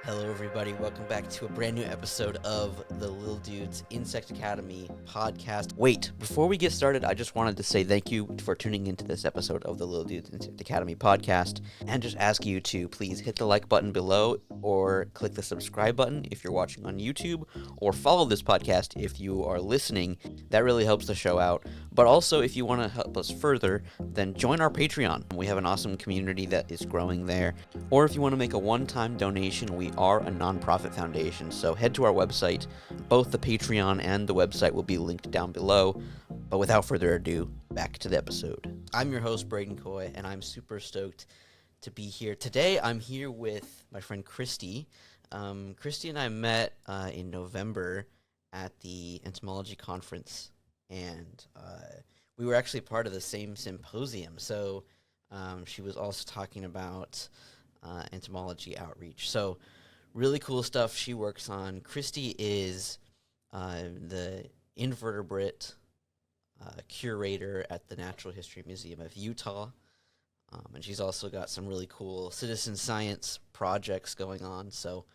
Hello, everybody. Welcome back to a brand new episode of the Lil Dudes Insect Academy podcast. Wait, before we get started, I just wanted to say thank you for tuning into this episode of the Lil Dudes Insect Academy podcast and just ask you to please hit the like button below or click the subscribe button if you're watching on YouTube or follow this podcast if you are listening. That really helps the show out. But also, if you want to help us further, then join our Patreon. We have an awesome community that is growing there. Or if you want to make a one-time donation, we are a nonprofit foundation, so head to our website. Both the Patreon and the website will be linked down below. But without further ado, back to the episode. I'm your host, Bradon Coy, and I'm super stoked to be here. Today, I'm here with my friend Christy. Christy and I met in November at the Entomology conference, and we were actually part of the same symposium. So she was also talking about entomology outreach. So really cool stuff she works on. Christy is the invertebrate curator at the Natural History Museum of Utah. And she's also got some really cool citizen science projects going on. So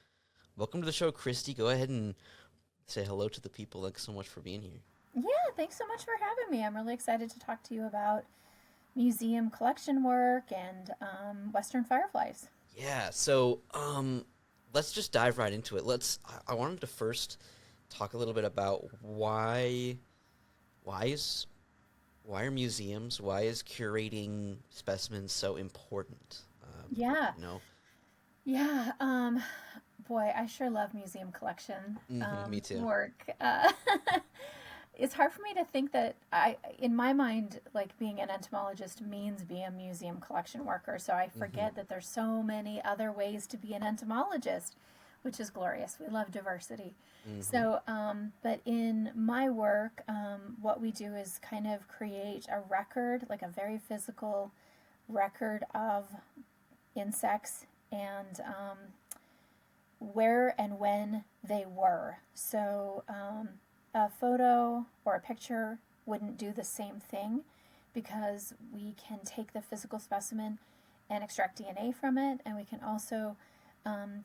welcome to the show, Christy. Go ahead and say hello to the people. Thanks so much for being here. Yeah, thanks so much for having me. I'm really excited to talk to you about museum collection work and Western Fireflies. Yeah, so let's just dive right into it. I wanted to first talk a little bit about why are museums, why is curating specimens so important? Yeah, You know, yeah. Boy, I sure love museum collection me too. work. It's hard for me to think that in my mind, like being an entomologist means being a museum collection worker. So I forget that there's so many other ways to be an entomologist, which is glorious. We love diversity. So, but in my work, what we do is kind of create a record, like a very physical record of insects and where and when they were. So, a photo or a picture wouldn't do the same thing because we can take the physical specimen and extract DNA from it, and we can also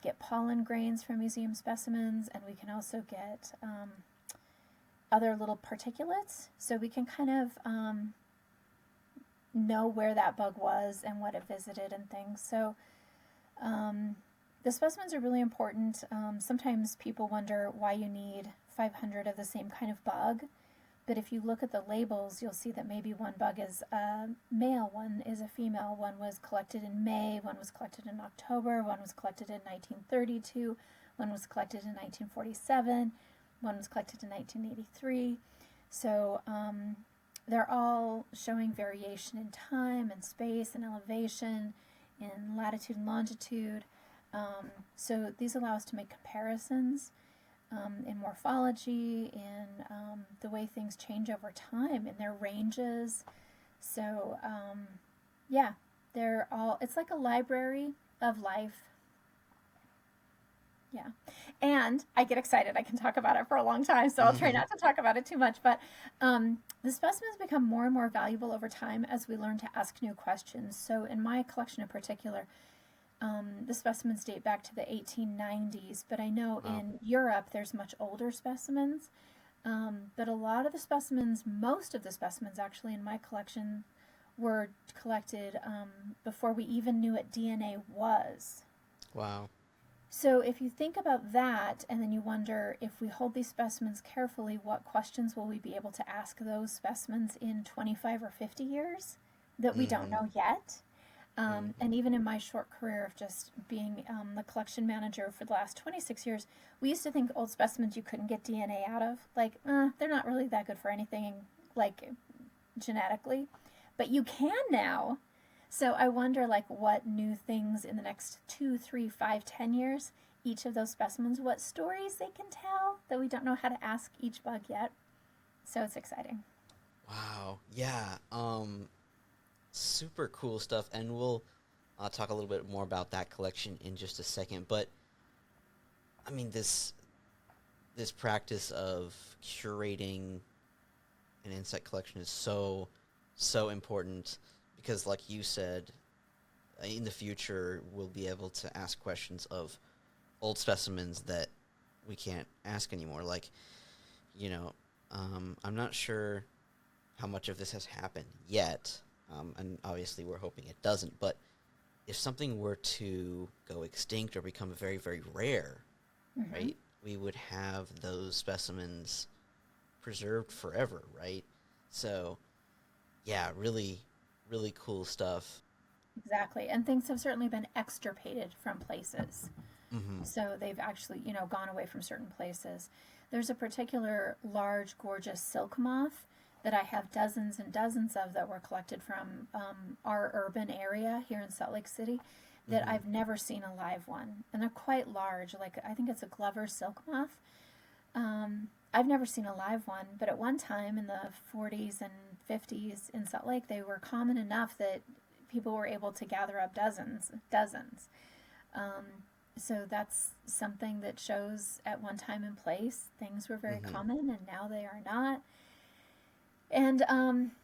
get pollen grains from museum specimens, and we can also get other little particulates, so we can kind of know where that bug was and what it visited and things. So the specimens are really important. Sometimes people wonder why you need 500 of the same kind of bug, but if you look at the labels, you'll see that maybe one bug is a male, one is a female, one was collected in May, one was collected in October, one was collected in 1932, one was collected in 1947, one was collected in 1983. So they're all showing variation in time and space and elevation, in latitude and longitude. So these allow us to make comparisons in morphology, in the way things change over time, in their ranges. So yeah, they're all, it's like a library of life. Yeah. And I get excited. I can talk about it for a long time, so I'll try not to talk about it too much. But the specimens become more and more valuable over time as we learn to ask new questions. So in my collection in particular, the specimens date back to the 1890s, but I know in Europe there's much older specimens. But a lot of the specimens, most of the specimens actually in my collection, were collected before we even knew what DNA was. Wow. So if you think about that, and then you wonder, if we hold these specimens carefully, what questions will we be able to ask those specimens in 25 or 50 years that we don't know yet? And even in my short career of just being the collection manager for the last 26 years, we used to think old specimens you couldn't get DNA out of. Like, they're not really that good for anything, like, genetically. But you can now. So I wonder, like, what new things in the next 2, 3, 5, 10 years, each of those specimens, what stories they can tell that we don't know how to ask each bug yet. So it's exciting. Wow. Yeah. Super cool stuff, and we'll talk a little bit more about that collection in just a second. But I mean, this practice of curating an insect collection is so important because, like you said, in the future we'll be able to ask questions of old specimens that we can't ask anymore. Like, I'm not sure how much of this has happened yet, and obviously we're hoping it doesn't, but if something were to go extinct or become very, very rare, right, we would have those specimens preserved forever, right? So, yeah, really, really cool stuff. Exactly. And things have certainly been extirpated from places. Mm-hmm. So they've actually, gone away from certain places. There's a particular large, gorgeous silk moth that I have dozens and dozens of that were collected from our urban area here in Salt Lake City that Mm-hmm. I've never seen a live one. And they're quite large. Like, I think it's a Glover silk moth. I've never seen a live one, but at one time in the 40s and 50s in Salt Lake, they were common enough that people were able to gather up dozens. Um, so that's something that shows at one time and place things were very Mm-hmm. common and now they are not. And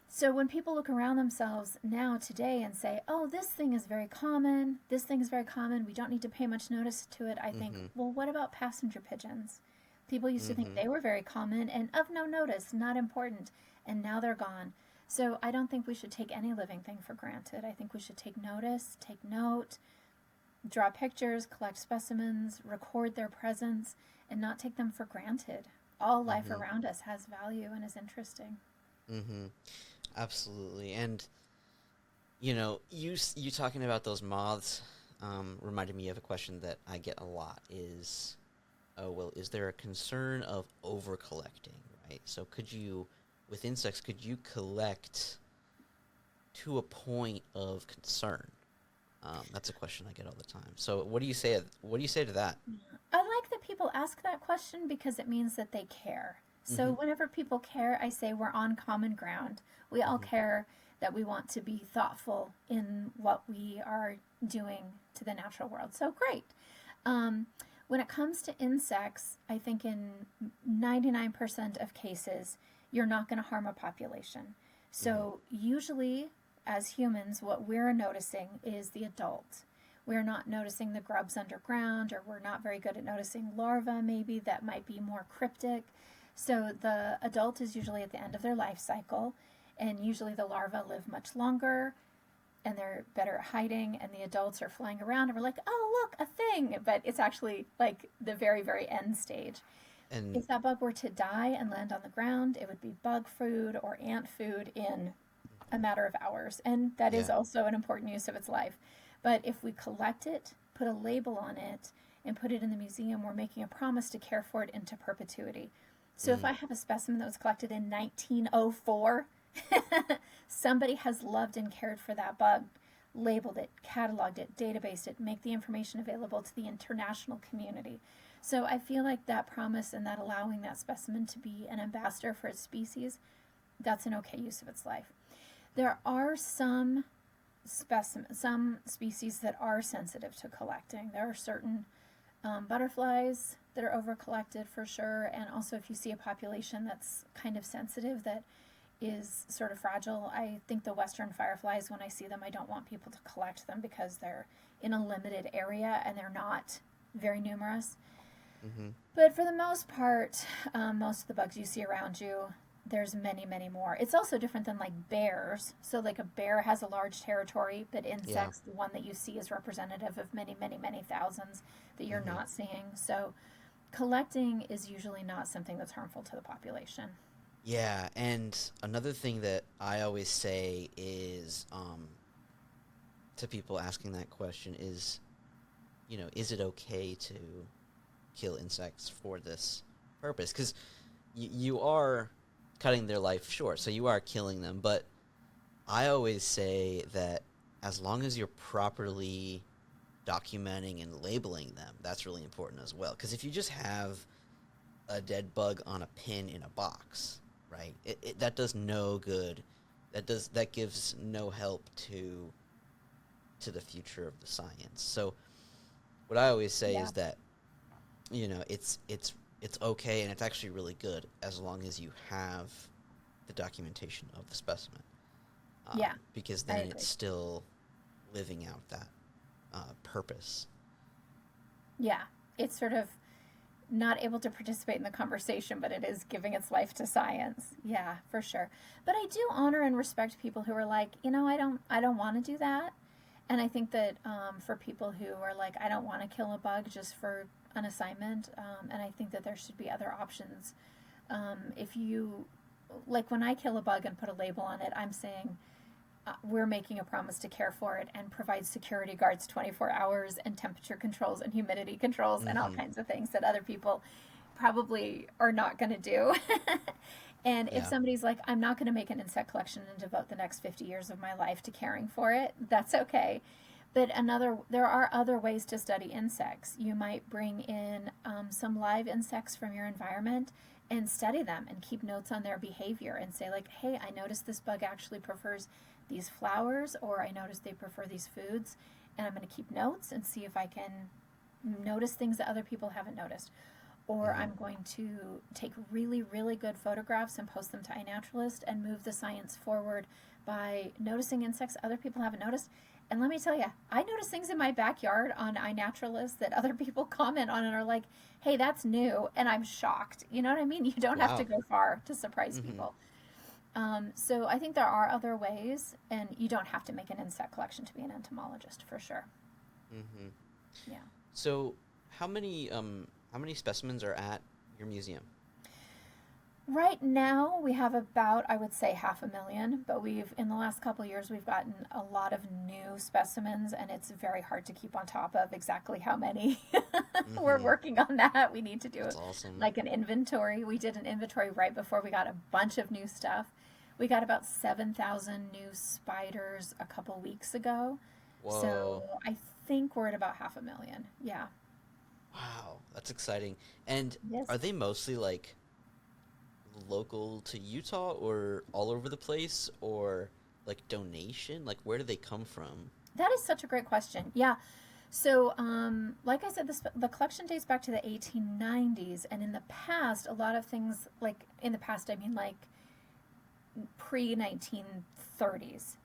so when people look around themselves now today and say, oh, this thing is very common, this thing is very common, we don't need to pay much notice to it, I think, Mm-hmm. well, what about passenger pigeons? People used to think Mm-hmm. they were very common and of no notice, not important, and now they're gone. So I don't think we should take any living thing for granted. I think we should take notice, take note, draw pictures, collect specimens, record their presence, and not take them for granted. All life Mm-hmm. around us has value and is interesting. Mm-hmm. Absolutely. And you talking about those moths reminded me of a question that I get a lot is, oh, well, is there a concern of over collecting, right? So with insects, could you collect to a point of concern? That's a question I get all the time. So what do you say? What do you say to that? I like that people ask that question because it means that they care. So Mm-hmm. whenever people care, I say we're on common ground. We all Mm-hmm. care that we want to be thoughtful in what we are doing to the natural world. So great. Um, when it comes to insects, I think in 99% of cases, you're not going to harm a population. Mm-hmm. So usually, as humans, what we're noticing is the adult. We're not noticing the grubs underground, or we're not very good at noticing larvae, maybe that might be more cryptic. So the adult is usually at the end of their life cycle, and usually the larvae live much longer and they're better at hiding, and the adults are flying around and we're like, oh, look, a thing. But it's actually like the very, very end stage. And If that bug were to die and land on the ground, it would be bug food or ant food in a matter of hours. And that is yeah. also an important use of its life. But if we collect it, put a label on it, and put it in the museum, we're making a promise to care for it into perpetuity. So if Mm-hmm. I have a specimen that was collected in 1904, somebody has loved and cared for that bug, labeled it, cataloged it, databased it, make the information available to the international community. So I feel like that promise and that allowing that specimen to be an ambassador for its species, that's an okay use of its life. There are some species that are sensitive to collecting. There are certain butterflies that are over collected for sure, and also if you see a population that's kind of sensitive that is sort of fragile, I think the Western Fireflies, when I see them, I don't want people to collect them because they're in a limited area and they're not very numerous. Mm-hmm. But for the most part, most of the bugs you see around you, there's many, many more. It's also different than like bears. So, like a bear has a large territory, but Yeah. insects, the one that you see is representative of many, many, many thousands that you're Mm-hmm. not seeing. So, collecting is usually not something that's harmful to the population. Yeah, and another thing that I always say is to people asking that question is, is it okay to kill insects for this purpose? Because you are cutting their life short, so you are killing them. But I always say that as long as you're properly documenting and labeling them, that's really important as well. Because if you just have a dead bug on a pin in a box, right? That does no good. That gives no help to the future of the science. So what I always say Yeah. is that it's okay and it's actually really good as long as you have the documentation of the specimen, Yeah, because I then it's agree. still living out that purpose. Yeah, it's sort of not able to participate in the conversation, but it is giving its life to science. Yeah, for sure. But I do honor and respect people who are like, I don't want to do that. And I think that for people who are like, I don't want to kill a bug just for an assignment, and I think that there should be other options. If you, like when I kill a bug and put a label on it, I'm saying we're making a promise to care for it and provide security guards 24 hours and temperature controls and humidity controls and all kinds of things that other people probably are not going to do. And if somebody's like, I'm not going to make an insect collection and devote the next 50 years of my life to caring for it, that's okay. But there are other ways to study insects. You might bring in some live insects from your environment and study them and keep notes on their behavior and say like, hey, I noticed this bug actually prefers these flowers, or I noticed they prefer these foods, and I'm going to keep notes and see if I can notice things that other people haven't noticed. Or I'm going to take really, really good photographs and post them to iNaturalist and move the science forward by noticing insects other people haven't noticed. And let me tell you, I notice things in my backyard on iNaturalist that other people comment on and are like, hey, that's new. And I'm shocked. You know what I mean? You don't have to go far to surprise people. So I think there are other ways, and you don't have to make an insect collection to be an entomologist, for sure. Yeah. So how many specimens are at your museum? Right now, we have about, I would say, 500,000, but in the last couple of years, we've gotten a lot of new specimens, and it's very hard to keep on top of exactly how many. We're working on that. We need to do like an inventory. We did an inventory right before we got a bunch of new stuff. We got about 7,000 new spiders a couple weeks ago. Whoa. So I think we're at about 500,000. Yeah. Wow, that's exciting. And Yes. are they mostly like local to Utah or all over the place, or like donation? Like where do they come from? That is such a great question. Yeah. So, like I said, the collection dates back to the 1890s, and in the past, a lot of things, like in the past, I mean like pre-1930s,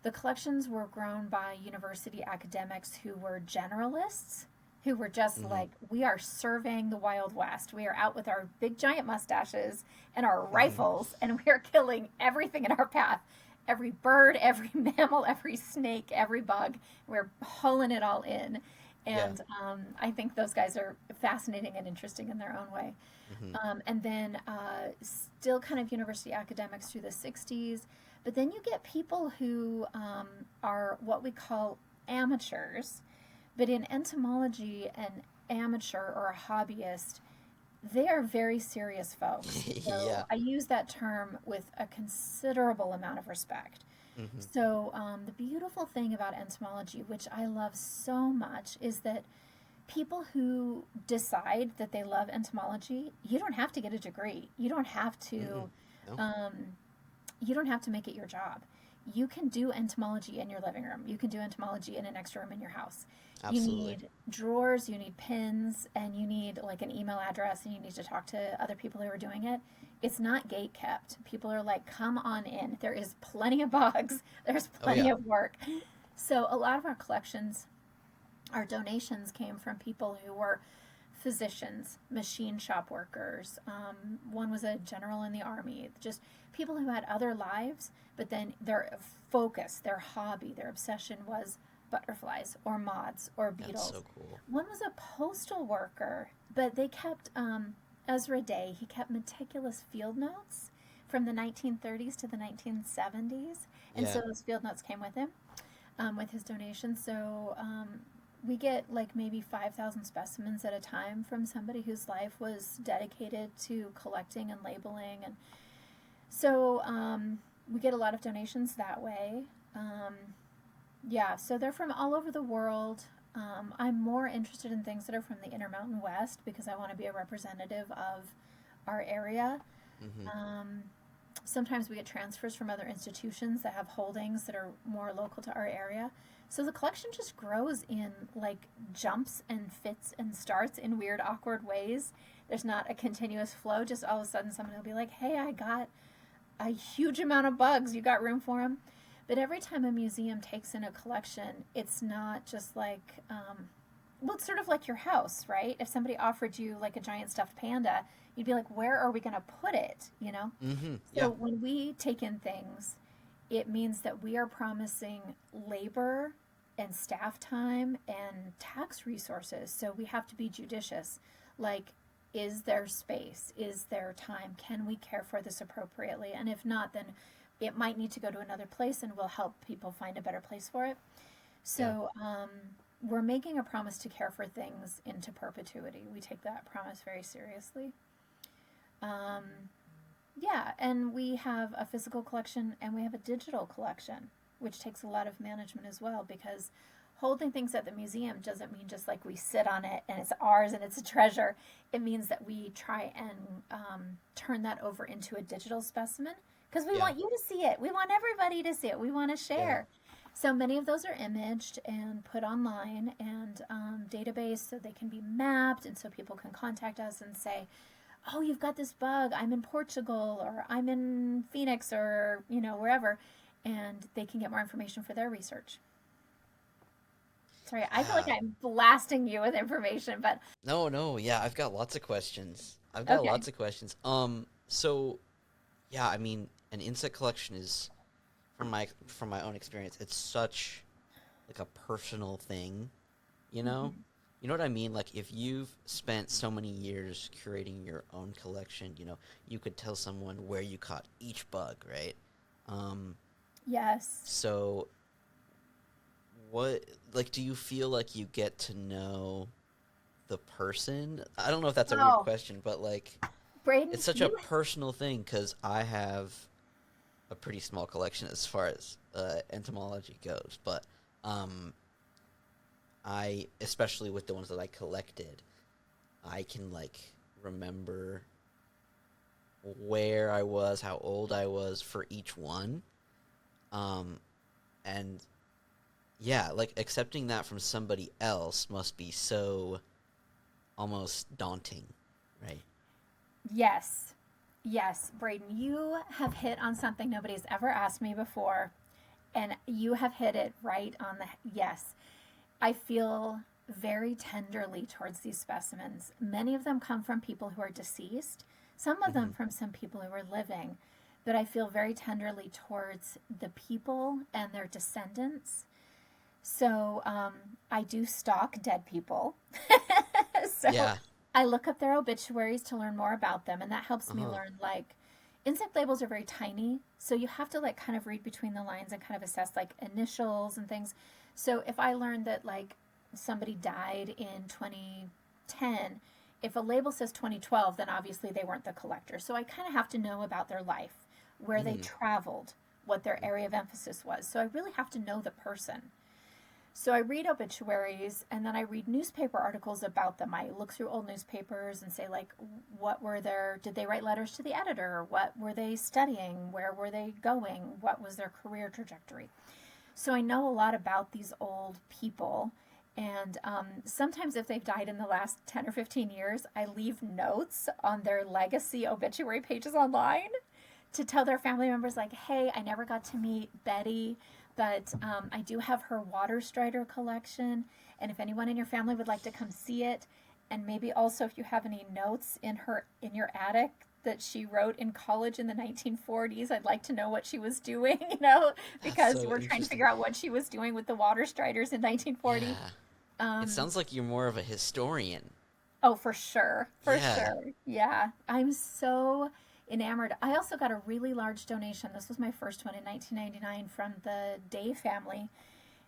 the collections were grown by university academics who were generalists, who were just like, we are surveying the Wild West. We are out with our big giant mustaches and our rifles, and we are killing everything in our path. Every bird, every mammal, every snake, every bug. We're pulling it all in. And I think those guys are fascinating and interesting in their own way. And then still kind of university academics through the 60s. But then you get people who are what we call amateurs. But in entomology, an amateur or a hobbyist, they are very serious folks. So I use that term with a considerable amount of respect. So the beautiful thing about entomology, which I love so much, is that people who decide that they love entomology, you don't have to get a degree. You don't have to. You don't have to make it your job. You can do entomology in your living room. You can do entomology in an extra room in your house. Absolutely. You need drawers, you need pins, and you need like an email address, and you need to talk to other people who are doing it. It's not gate kept. People are like, come on in. There is plenty of bugs. There's plenty of work. So a lot of our collections, our donations came from people who were physicians, machine shop workers. One was a general in the army. Just people who had other lives, but then their focus, their hobby, their obsession was butterflies or moths or beetles. That's so cool. One was a postal worker, but they kept, Ezra Day, he kept meticulous field notes from the 1930s to the 1970s. And so those field notes came with him, with his donation. So we get like maybe 5,000 specimens at a time from somebody whose life was dedicated to collecting and labeling. And so we get a lot of donations that way. So they're from all over the world. I'm more interested in things that are from the Intermountain West because I want to be a representative of our area. Sometimes we get transfers from other institutions that have holdings that are more local to our area. So the collection just grows in like jumps and fits and starts in weird, awkward ways. There's not a continuous flow. Just all of a sudden somebody will be like, hey, I got a huge amount of bugs. You got room for them? But every time a museum takes in a collection, it's not just like well, it's sort of like your house, right? If somebody offered you like a giant stuffed panda, you'd be like, where are we going to put it? You know? Mm-hmm. So Yeah. when we take in things, it means that we are promising labor and staff time and tax resources. So we have to be judicious. Like, is there space? Is there time? Can we care for this appropriately? And if not, then it might need to go to another place and we'll help people find a better place for it. Yeah. So we're making a promise to care for things into perpetuity. We take that promise very seriously. Um, yeah, and we have a physical collection and we have a digital collection, which takes a lot of management as well because holding things at the museum doesn't mean just like we sit on it and it's ours and it's a treasure. It means that we try and turn that over into a digital specimen because we Yeah. want you to see it. We want everybody to see it. We want to Yeah. share. So many of those are imaged and put online and database so they can be mapped and so people can contact us and say, oh, you've got this bug. I'm in Portugal or I'm in Phoenix or, you know, wherever. And they can get more information for their research. Sorry, I feel like Yeah. I'm blasting you with information, but No, no, yeah, I've got lots of questions. I've got okay. lots of questions. So yeah, I mean, an insect collection is from my own experience, it's such like a personal thing, you know? Hmm. You know what I mean? Like if you've spent so many years curating your own collection, you know, you could tell someone where you caught each bug, right? Um, Yes. so what like do you feel like you get to know the person? I don't know if that's a weird Oh, question, but like Braden, it's such a you. personal thing because I have a pretty small collection as far as entomology goes, but um, I, especially with the ones that I collected, I can like remember where I was, how old I was for each one, um, and yeah, like accepting that from somebody else must be so almost daunting, right? Yes. Yes, Braden, you have hit on something nobody's ever asked me before, and you have hit it right on the yes. I feel very tenderly towards these specimens. Many of them come from people who are deceased, some of them Hmm. from some people who are living, but I feel very tenderly towards the people and their descendants. So I do stalk dead people. So Yeah. I look up their obituaries to learn more about them, and that helps Uh me huh. learn like insect labels are very tiny, so you have to like kind of read between the lines and kind of assess like initials and things. So if I learned that like somebody died in 2010, if a label says 2012, then obviously they weren't the collector. So I kind of have to know about their life, where they Hmm. traveled, what their area of emphasis was. So I really have to know the person. So I read obituaries and then I read newspaper articles about them. I look through old newspapers and say like what were their did they write letters to the editor? What were they studying? Where were they going? What was their career trajectory? So I know a lot about these old people. And sometimes, if they've died in the last 10 or 15 years, I leave notes on their legacy obituary pages online to tell their family members, like, hey, I never got to meet Betty, but I do have her water strider collection. And if anyone in your family would like to come see it, and maybe also if you have any notes in your attic that she wrote in college in the 1940s, I'd like to know what she was doing, That's because so we're trying to interesting. figure out what she was doing with the water striders in 1940. Yeah. It Um, sounds like you're more of a historian. Oh, for sure. For Yeah. sure. Yeah. I'm so enamored. I also got a really large donation. This was my first one in 1999 from the Day family.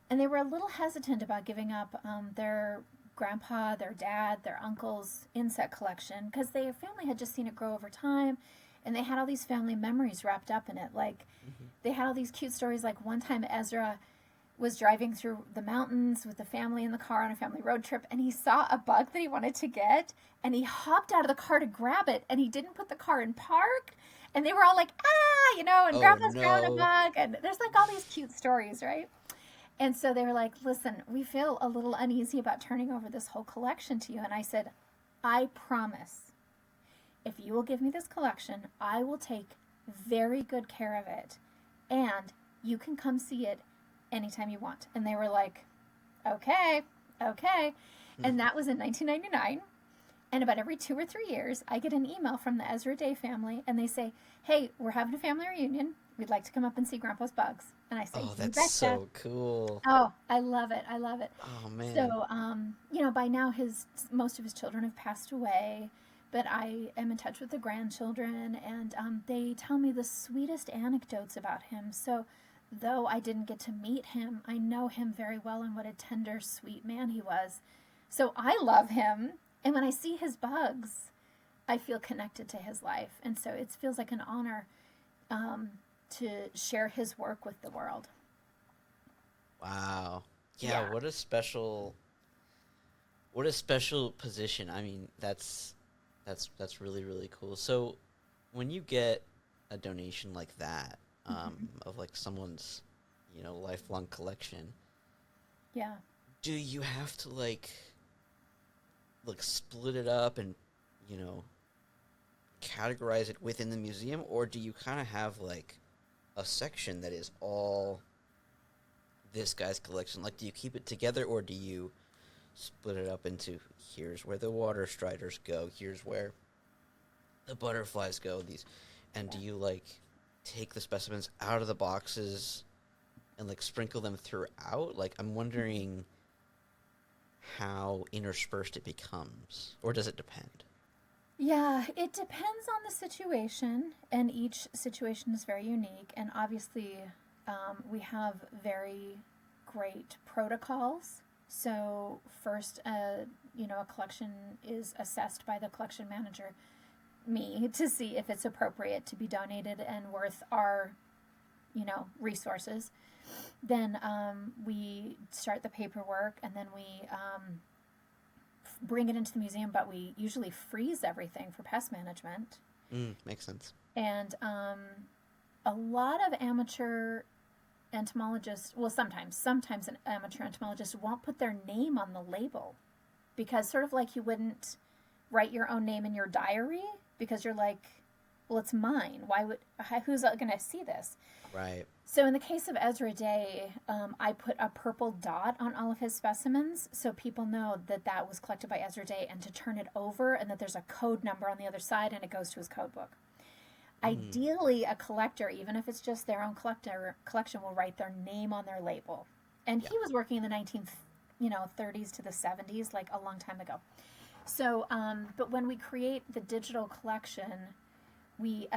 And they were a little hesitant about giving up their grandpa, their dad, their uncle's insect collection because their family had just seen it grow over time. And they had all these family memories wrapped up in it. Like, Hmm. they had all these cute stories. Like, one time Ezra was driving through the mountains with the family in the car on a family road trip and he saw a bug that he wanted to get and he hopped out of the car to grab it and he didn't put the car in park and they were all like and Oh grandpa's grabbing a no. bug and there's like all these cute stories, right? And so they were like, listen, we feel a little uneasy about turning over this whole collection to you. And I said, I promise, if you will give me this collection, I will take very good care of it and you can come see it anytime you want. And they were like, okay, okay. And that was in 1999. And about every 2 or 3 years, I get an email from the Ezra Day family, and they say, "Hey, we're having a family reunion. We'd like to come up and see Grandpa's bugs." And I say, Oh, "You that's betcha." so cool. Oh, I love it. I love it. Oh man. So, by now most of his children have passed away, but I am in touch with the grandchildren, and they tell me the sweetest anecdotes about him. So, though I didn't get to meet him, I know him very well and what a tender, sweet man he was. So I love him, and when I see his bugs, I feel connected to his life, and so it feels like an honor um, to share his work with the world. Wow. Yeah, Yeah. what a special position. I mean, that's really really cool. So, when you get a donation like that, Hmm. of like someone's, lifelong collection, Yeah. do you have to like split it up and, you know, categorize it within the museum, or do you kind of have like a section that is all this guy's collection? Like, do you keep it together, or do you split it up into, here's where the water striders go, here's where the butterflies go, these, and Yeah. do you like take the specimens out of the boxes and like sprinkle them throughout? Like, I'm wondering how interspersed it becomes, or does it depend? Yeah, it depends on the situation, and each situation is very unique. And obviously, we have very great protocols. So first, a collection is assessed by the collection manager, me, to see if it's appropriate to be donated and worth our, resources. Then we start the paperwork, and then we bring it into the museum, but we usually freeze everything for pest management. Makes sense. And a lot of amateur entomologists, well, sometimes an amateur entomologist won't put their name on the label, because sort of like you wouldn't write your own name in your diary, because you're like, well, it's mine. Who's going to see this? Right. So in the case of Ezra Day, I put a purple dot on all of his specimens so people know that that was collected by Ezra Day, and to turn it over, and that there's a code number on the other side and it goes to his code book. Mm. Ideally, a collector, even if it's just their own collection, will write their name on their label. And Yeah. he was working in the 30s to the 70s, like a long time ago. So, but when we create the digital collection, we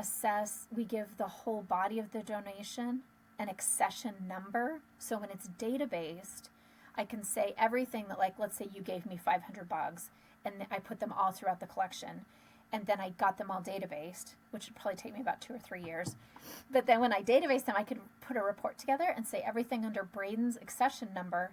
give the whole body of the donation an accession number. So when it's databased, I can say everything that, like, let's say you gave me 500 bugs, and I put them all throughout the collection. And then I got them all databased, which would probably take me about 2 or 3 years. But then when I database them, I could put a report together and say everything under Bradon's accession number.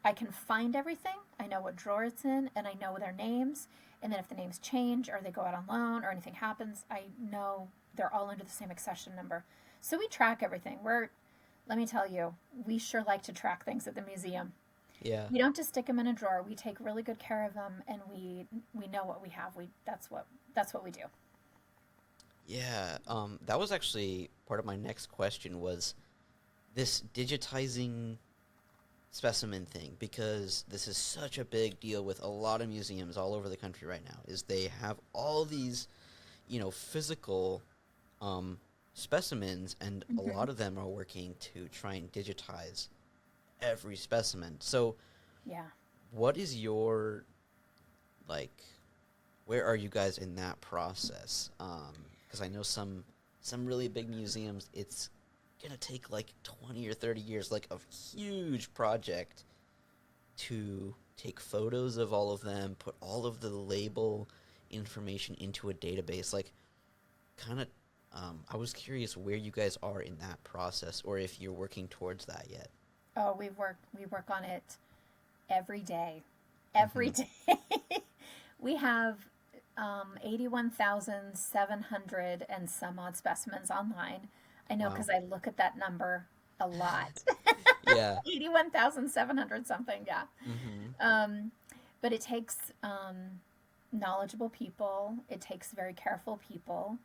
I can find everything. I know what drawer it's in, and I know their names. And then if the names change or they go out on loan or anything happens, I know they're all under the same accession number. So we track everything. Let me tell you, we sure like to track things at the museum. Yeah. We don't just stick them in a drawer. We take really good care of them, and we know what we have. That's what we do. Yeah. That was actually part of my next question, was this digitizing specimen thing, because this is such a big deal with a lot of museums all over the country right now, is they have all these, physical specimens, and a Hmm. lot of them are working to try and digitize every specimen. So Yeah. what is your, like, where are you guys in that process? Because I know some really big museums, it's gonna take like 20 or 30 years, like a huge project, to take photos of all of them, put all of the label information into a database. Like, kind of, I was curious where you guys are in that process, or if you're working towards that yet. Oh, we work on it every day. Mm-hmm. Every day. We have 81,700 and some odd specimens online. I know Wow. because I look at that number a lot. Yeah. 81,700 something, yeah. Mm-hmm. Um, but it takes knowledgeable people, it takes very careful people.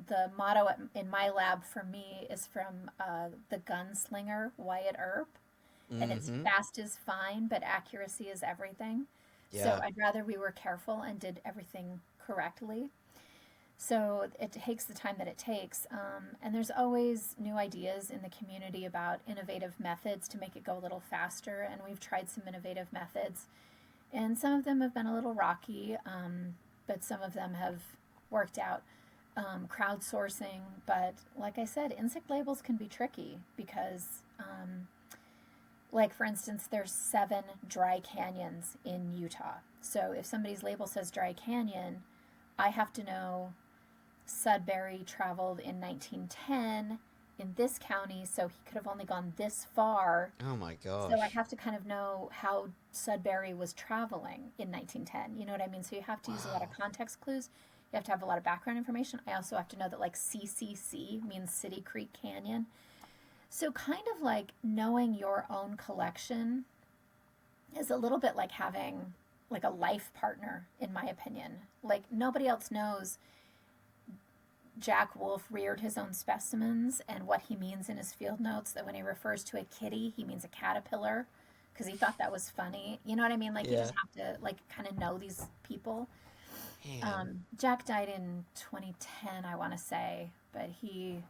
The motto in my lab for me is from the gunslinger Wyatt Earp, and it's Mm-hmm. fast is fine, but accuracy is everything. So Yeah. I'd rather we were careful and did everything correctly. So it takes the time that it takes. And there's always new ideas in the community about innovative methods to make it go a little faster. And we've tried some innovative methods. And some of them have been a little rocky, but some of them have worked out. Crowdsourcing, but like I said, insect labels can be tricky because, like for instance, there's 7 dry canyons in Utah. So if somebody's label says dry canyon, I have to know Sudbury traveled in 1910 in this county, so he could have only gone this far. Oh my So I gosh. have to kind of know how Sudbury was traveling in 1910. You know what I mean? So you have to use a lot of Wow. context clues. You have to have a lot of background information. I also have to know that like CCC means City Creek Canyon. So kind of like knowing your own collection is a little bit like having like a life partner, in my opinion. Like nobody else knows Jack Wolf reared his own specimens and what he means in his field notes, that when he refers to a kitty, he means a caterpillar because he thought that was funny. You know what I mean? Like you Yeah. just have to like kind of know these people. Man. Jack died in 2010, I want to say, but he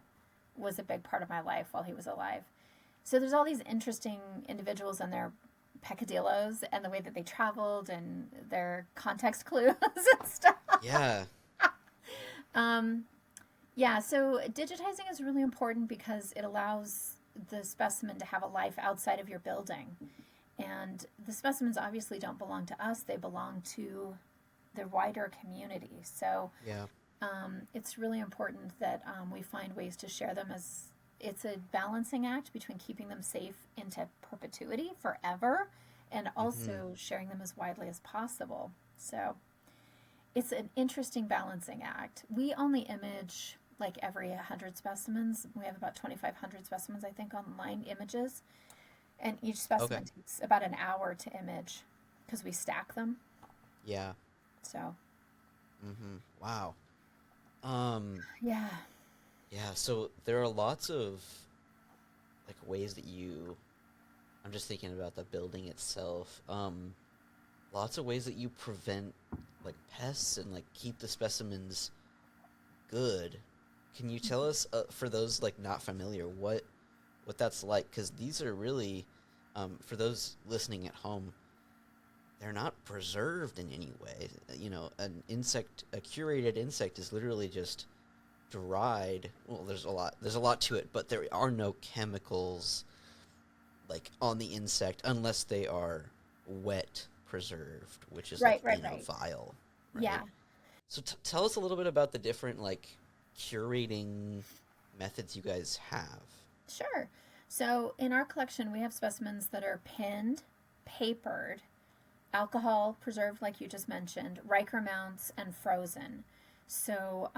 was a big part of my life while he was alive. So there's all these interesting individuals and their peccadillos and the way that they traveled and their context clues and stuff. Yeah. Um, Yeah, so digitizing is really important because it allows the specimen to have a life outside of your building. And the specimens obviously don't belong to us, they belong to the wider community. So Yeah. it's really important that we find ways to share them, as it's a balancing act between keeping them safe into perpetuity forever and Mm-hmm. also sharing them as widely as possible. So it's an interesting balancing act. We only image like every 100 specimens. We have about 2,500 specimens, I think, online images. And each Okay. specimen takes about an hour to image because we stack them. Yeah. So, Mm-hmm. Wow. Um, yeah. yeah, so there are lots of like ways that I'm just thinking about the building itself. Lots of ways that you prevent like pests and like keep the specimens good. Can you tell us, for those like not familiar, what that's like? Because these are really, for those listening at home, they're not preserved in any way. A curated insect is literally just dried. Well, there's a lot to it, but there are no chemicals like on the insect unless they are wet preserved, which is like Right, right, in a right. vial, right? Yeah, So tell us a little bit about the different like curating methods you guys have. sure. So, in our collection, we have specimens that are pinned, papered, alcohol preserved, like you just mentioned, Riker mounts, and frozen. So,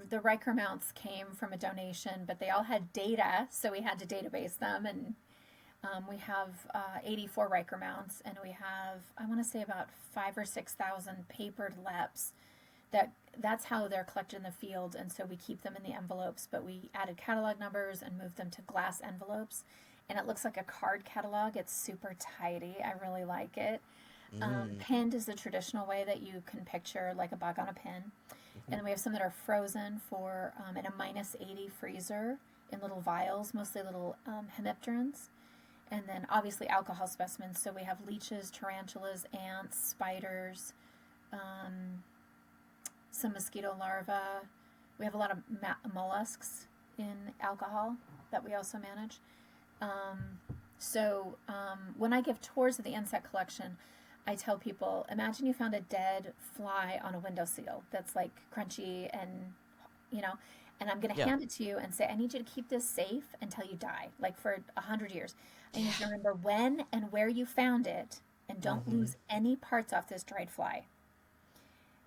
the Riker mounts came from a donation, but they all had data, so we had to database them. And we have 84 Riker mounts, and we have, I want to say, about 5 or 6 thousand papered leps. That's how they're collected in the field, and so we keep them in the envelopes. But we added catalog numbers and moved them to glass envelopes, and it looks like a card catalog. It's super tidy. I really like it. Mm. Pinned is the traditional way that you can picture like a bug on a pin. Hmm. And then we have some that are frozen for in a -80 freezer in little vials, mostly little hemipterans. And then obviously alcohol specimens. So we have leeches, tarantulas, ants, spiders, um, some mosquito larvae. We have a lot of mollusks in alcohol that we also manage. Um, when I give tours of the insect collection, I tell people, imagine you found a dead fly on a windowsill that's like crunchy and, you know, and I'm going to Yeah. hand it to you and say, I need you to keep this safe until you die, like for 100 years. I need you to Yeah. remember when and where you found it and don't Mm-hmm. lose any parts off this dried fly.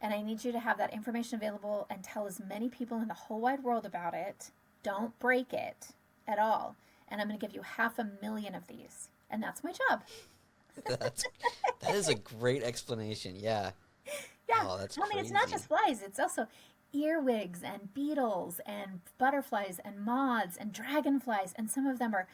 And I need you to have that information available and tell as many people in the whole wide world about it. Don't break it at all. And I'm going to give you 500,000 of these. And that's my job. That's that is a great explanation. Yeah. Yeah. Oh, that's I mean, it's not crazy. just flies, it's also earwigs and beetles and butterflies and moths and dragonflies. And some of them are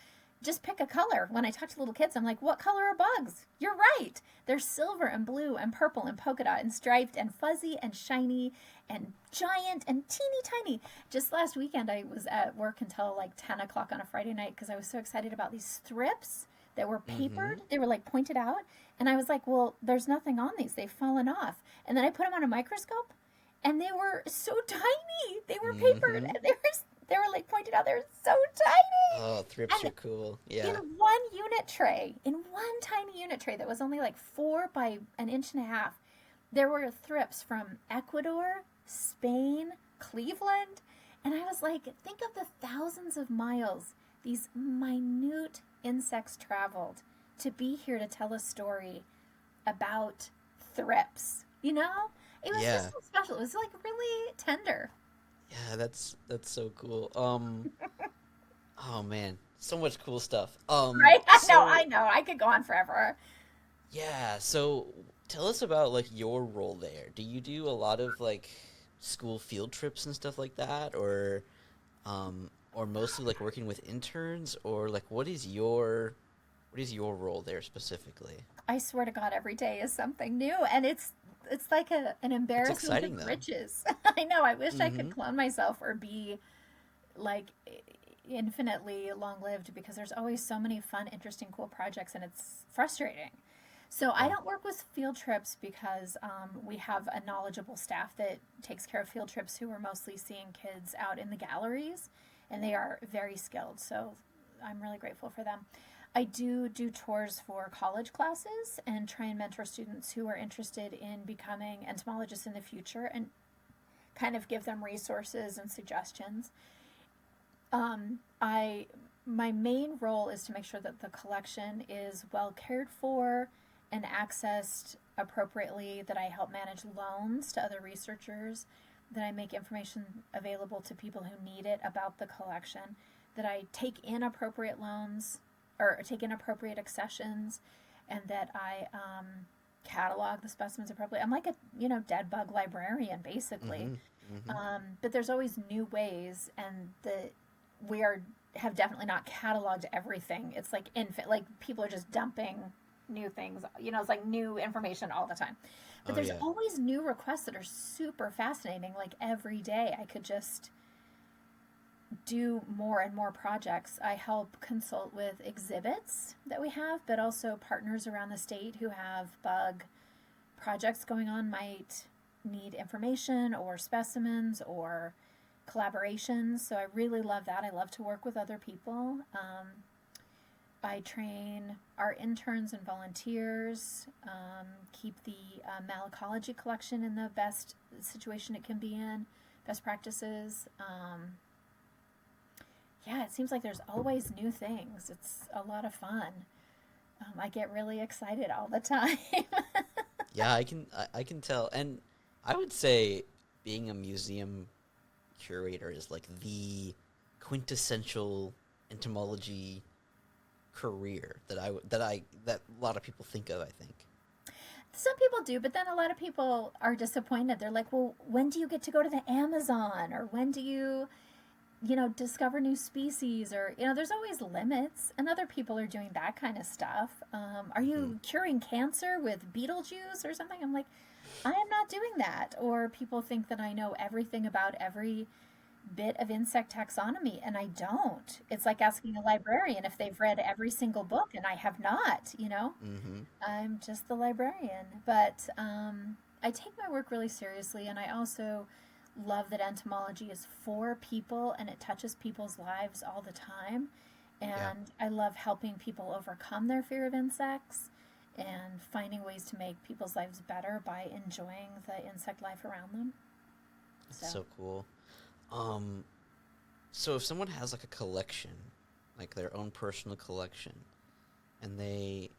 just pick a color. When I talk to little kids, I'm like, what color are bugs? You're right. They're silver and blue and purple and polka dot and striped and fuzzy and shiny and giant and teeny tiny. Just last weekend, I was at work until like 10 o'clock on a Friday night because I was so excited about these thrips that were Mm-hmm. papered. They were like pointed out. And I was like, well, there's nothing on these. They've fallen off. And then I put them on a microscope and they were so tiny. They were papered Mm-hmm. and they were like pointed out. They were so tiny. Oh, thrips are And cool. in Yeah. one unit tray, in one tiny unit tray that was only like 4 by an inch and a half, there were thrips from Ecuador, Spain, Cleveland. And I was like, think of the thousands of miles these minute insects traveled to be here to tell a story about thrips. You know? It was Yeah. just so special. It was like really tender. Yeah, that's so cool. Oh man, so much cool stuff. Right? I So know. I could go on forever. yeah, so tell us about like your role there. Do you do a lot of like school field trips and stuff like that, or mostly like working with interns, or like what is your role there specifically? I swear to God, every day is something new, and it's like an It's embarrassment exciting of though. riches. I know. I wish I could Mm-hmm. clone myself or be like infinitely long lived because there's always so many fun, interesting, cool projects, and it's frustrating. So I Yeah. don't work with field trips because we have a knowledgeable staff that takes care of field trips who are mostly seeing kids out in the galleries, and they are very skilled. So I'm really grateful for them. I do tours for college classes and try and mentor students who are interested in becoming entomologists in the future and kind of give them resources and suggestions. I My main role is to make sure that the collection is well cared for and accessed appropriately, that I help manage loans to other researchers, that I make information available to people who need it about the collection, that I take in appropriate loans or take in appropriate accessions, and that I catalog the specimens appropriately. I'm like a dead bug librarian basically. Mm-hmm. Mm-hmm. But there's always new ways, and we are have definitely not cataloged everything. It's like like people are just dumping new things. It's like new information all the time. But Oh there's yeah. always new requests that are super fascinating. Like every day, I could just do more and more projects. I help consult with exhibits that we have, but also partners around the state who have bug projects going on might need information or specimens or collaborations. So I really love that. I love to work with other people. I train our interns and volunteers, keep the malacology collection in the best situation it can be in, best practices. Yeah, it seems like there's always new things. It's a lot of fun. I get really excited all the time. Yeah, I can tell. And I would say being a museum curator is like the quintessential entomology career that a lot of people think of, I think. Some people do, but then a lot of people are disappointed. They're like, well, when do you get to go to the Amazon? Or when do you discover new species? Or, there's always limits. And other people are doing that kind of stuff. Are Hmm. you curing cancer with beetle juice or something? I'm like, I am not doing that. Or people think that I know everything about every bit of insect taxonomy, and I don't. It's like asking a librarian if they've read every single book, and I have not. Hmm. I'm just the librarian. But I take my work really seriously, and I also love that entomology is for people and it touches people's lives all the time. Yeah, And I love helping people overcome their fear of insects and finding ways to make people's lives better by enjoying the insect life around them. that's So, so cool. Um, so if someone has like a collection, like their own personal collection, and they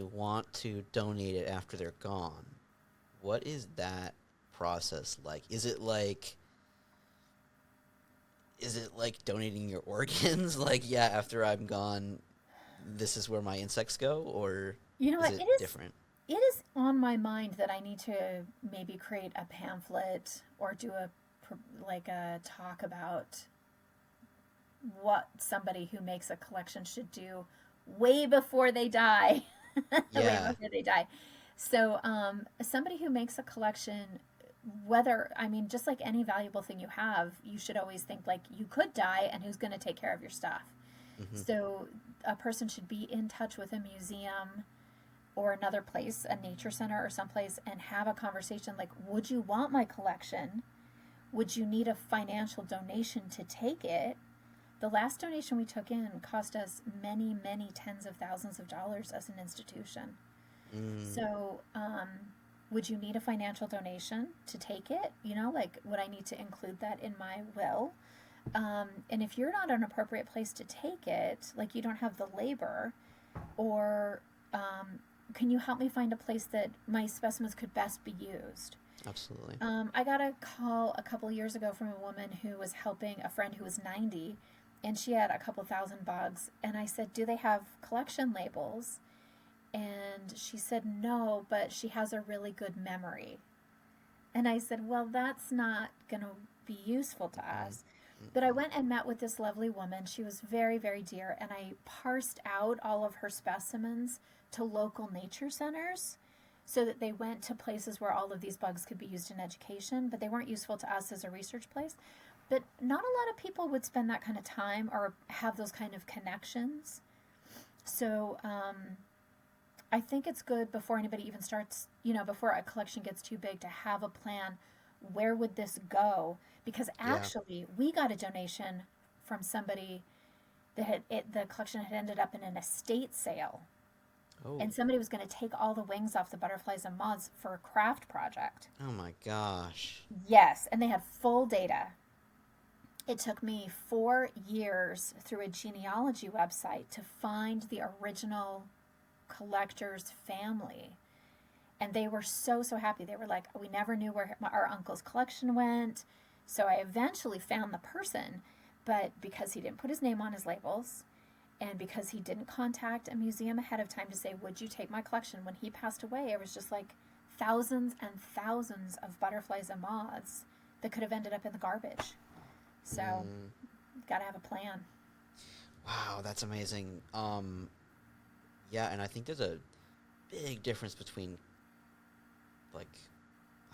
want to donate it after they're gone, what is that process like? Is it like donating your organs? Like, yeah, after I'm gone, this is where my insects go, or you know is what? it different? It is on my mind that I need to maybe create a pamphlet or do like a talk about what somebody who makes a collection should do way before they die. Way Yeah. before they die. So, somebody who makes a collection, whether, I mean, just like any valuable thing you have, you should always think like you could die and who's going to take care of your stuff. Hmm. So, a person should be in touch with a museum or another place, a nature center or someplace, and have a conversation like, would you want my collection? Would you need a financial donation to take it? The last donation we took in cost us many, many tens of thousands of dollars as an institution. Mm. So, would you need a financial donation to take it? You know, like, would I need to include that in my will? And if you're not an appropriate place to take it, like you don't have the labor, or can you help me find a place that my specimens could best be used? Absolutely. I got a call a couple years ago from a woman who was helping a friend who was 90, and she had a couple thousand bugs. And I said, do they have collection labels? And she said, no, but she has a really good memory. And I said, well, that's not going to be useful to Mm-mm. us. But I Mm-mm. went and met with this lovely woman. She was very, very dear. And I parsed out all of her specimens to local nature centers so that they went to places where all of these bugs could be used in education, but they weren't useful to us as a research place. But not a lot of people would spend that kind of time or have those kind of connections. So, I think it's good before anybody even starts, you know, before a collection gets too big, to have a plan. Where would this go? Because Yeah. actually, we got a donation from somebody that the collection had ended up in an estate sale, Oh. and somebody was going to take all the wings off the butterflies and moths for a craft project. Oh my gosh. Yes, and they had full data. It took me 4 years through a genealogy website to find the original collector's family. And they were so, so happy. They were like, we never knew where our uncle's collection went. So I eventually found the person, but because he didn't put his name on his labels, and because he didn't contact a museum ahead of time to say, would you take my collection? When he passed away, it was just like thousands and thousands of butterflies and moths that could have ended up in the garbage. So, Mm. gotta have a plan. Wow, that's amazing. Yeah, and I think there's a big difference between, like,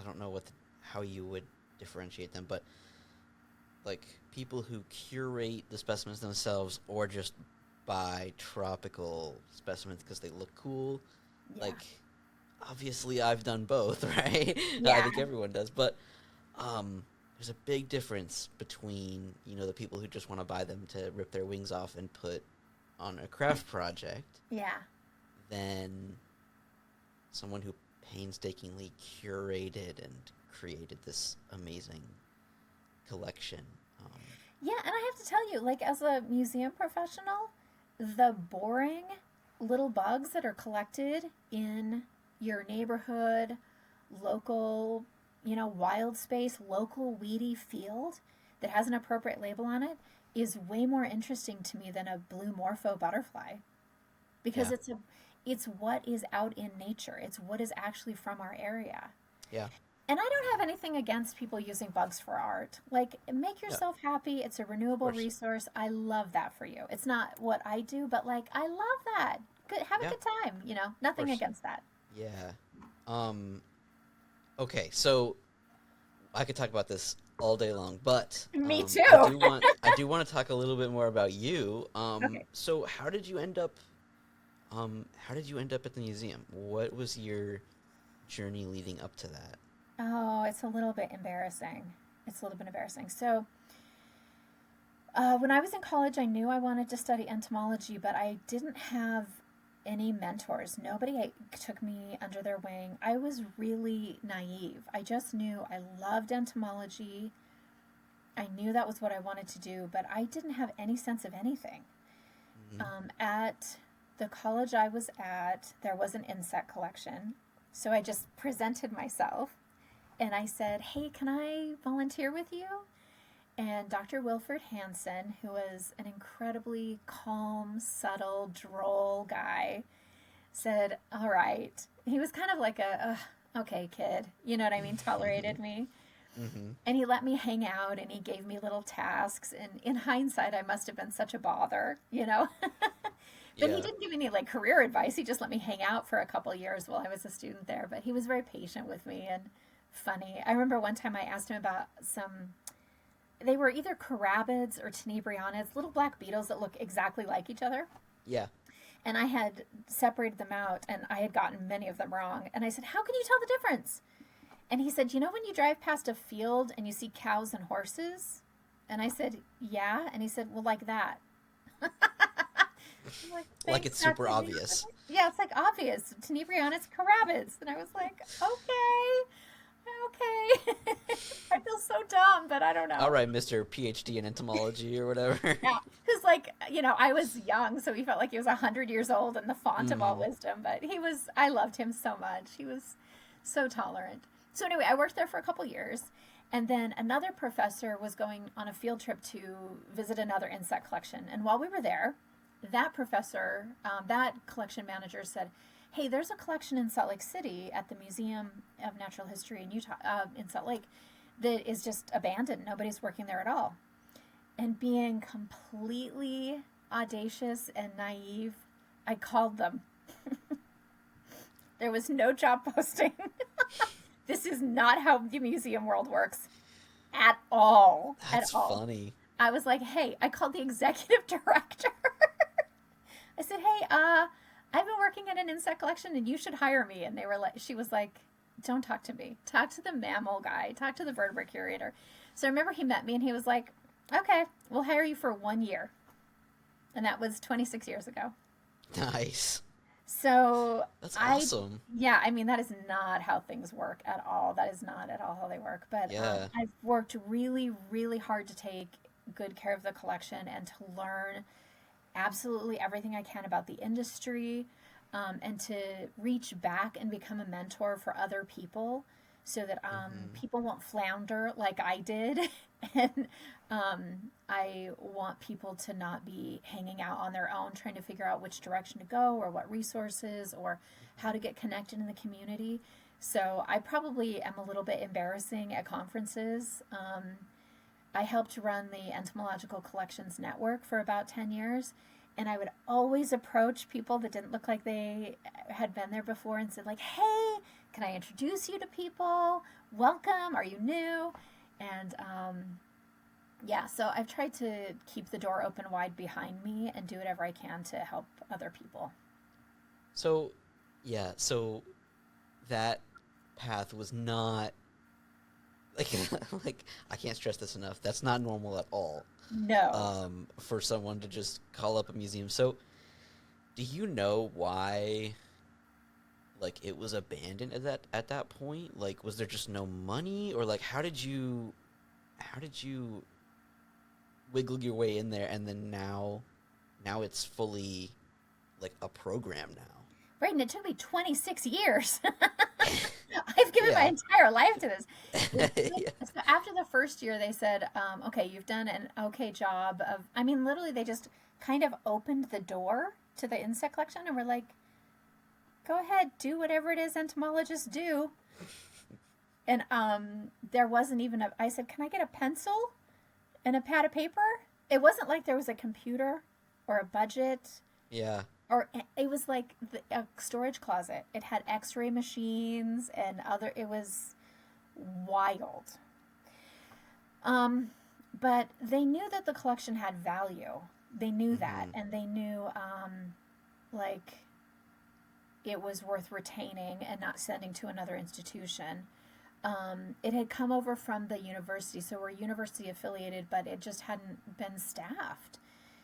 I don't know how you would differentiate them, but like people who curate the specimens themselves or just buy tropical specimens because they look cool. Yeah. Like, obviously, I've done both, right? I Yeah. think everyone does, but there's a big difference between the people who just want to buy them to rip their wings off and put on a craft project Yeah. than someone who painstakingly curated and created this amazing collection. Yeah, and I have to tell you, like, as a museum professional, the boring little bugs that are collected in your neighborhood, local, wild space, local weedy field that has an appropriate label on it is way more interesting to me than a blue morpho butterfly, because Yeah, it's what is out in nature. It's what is actually from our area. yeah, And I don't have anything against people using bugs for art. Like, make yeah, yourself happy. It's a of renewable course. resource. I love that for you. It's not what I do, but like, I love that. Good, have a Yeah, good of time. Nothing course. against that. Yeah. Um, okay, so I could talk about this all day long, but Me I too. do want to talk a little bit more about you. Okay. So how did you end up at the museum? What was your journey leading up to that? Oh, it's a little bit embarrassing. It's a little bit embarrassing. So, when I was in college, I knew I wanted to study entomology, but I didn't have any mentors. Nobody took me under their wing. I was really naive. I just knew I loved entomology. I knew that was what I wanted to do, but I didn't have any sense of anything. Hmm. At the college I was at, there was an insect collection. So I just presented myself and I said, hey, can I volunteer with you? And Dr. Wilford Hansen, who was an incredibly calm, subtle, droll guy, said, all right. He was kind of like okay, kid. You know what I mean? Tolerated me. Mm-hmm. And he let me hang out and he gave me little tasks. And in hindsight, I must have been such a bother, you know? But he Yeah. didn't give me any like career advice. He just let me hang out for a couple years while I was a student there. But he was very patient with me and funny. I remember one time I asked him about some, they were either carabids or tenebrionids, little black beetles that look exactly like each other. Yeah. And I had separated them out and I had gotten many of them wrong. And I said, "How can you tell the difference?" And he said, "You know, when you drive past a field and you see cows and horses?" And I said, "Yeah." And he said, "Well, like that." I'm like, Like thanks, it's super Dr. obvious. Yeah, it's like obvious. Tenebrionids, carabids. And I was like, okay. I feel so dumb, but I don't All know. right, Mr. PhD in entomology or whatever. Yeah, because like I was young, so he felt like he was 100 years old and the font of all Mm-hmm. wisdom. But he was, I loved him so much. He was so tolerant. So anyway, I worked there for a couple years, and then another professor was going on a field trip to visit another insect collection. And while we were there, that professor, that collection manager said, "Hey, there's a collection in Salt Lake City at the Museum of Natural History in Utah, in Salt Lake, that is just abandoned. Nobody's working there at all." And being completely audacious and naive, I called them. There was no job posting. This is not how the museum world works at all. At That's all. funny. I was like, "Hey," I called the executive director. I said, "Hey, I've been working at an insect collection and you should hire me." And they were like, she was like, "Don't talk to me. Talk to the mammal guy. Talk to the vertebrate curator." So I remember he met me and he was like, "Okay, we'll hire you for 1 year." And that was 26 years ago. Nice. So That's I, awesome. yeah, I mean, that is not how things work at all. That is not at all how they work. But Yeah. I've worked really, really hard to take good care of the collection and to learn absolutely everything I can about the industry, and to reach back and become a mentor for other people so that Mm-hmm. people won't flounder like I did. And I want people to not be hanging out on their own trying to figure out which direction to go or what resources or how to get connected in the community. So I probably am a little bit embarrassing at conferences. I helped run the Entomological Collections Network for about 10 years. And I would always approach people that didn't look like they had been there before and said, like, "Hey, can I introduce you to people? Welcome. Are you new?" And yeah, so I've tried to keep the door open wide behind me and do whatever I can to help other people. So, yeah, so that path was not like like I can't stress this enough. That's not normal at all. No. For someone to just call up a museum. So, do you know why like it was abandoned at that point? Like was there just no money or like how did you wiggle your way in there and then now it's fully like a program now? Right, and it took me 26 years. I've given my Yeah. entire life to this. Yeah. So after the first year, they said, "Okay, you've done an okay job of." I mean, literally, they just kind of opened the door to the insect collection, and we're like, "Go ahead, do whatever it is entomologists do." And there wasn't even a. I said, "Can I get a pencil and a pad of paper?" It wasn't like there was a computer or a budget, Yeah. or it was like a storage closet. It had X-ray machines and other. It was wild. Um, but they knew that the collection had value. They knew that, Mm-hmm. and they knew like it was worth retaining and not sending to another institution. It had come over from the university, so we're university affiliated, but it just hadn't been staffed.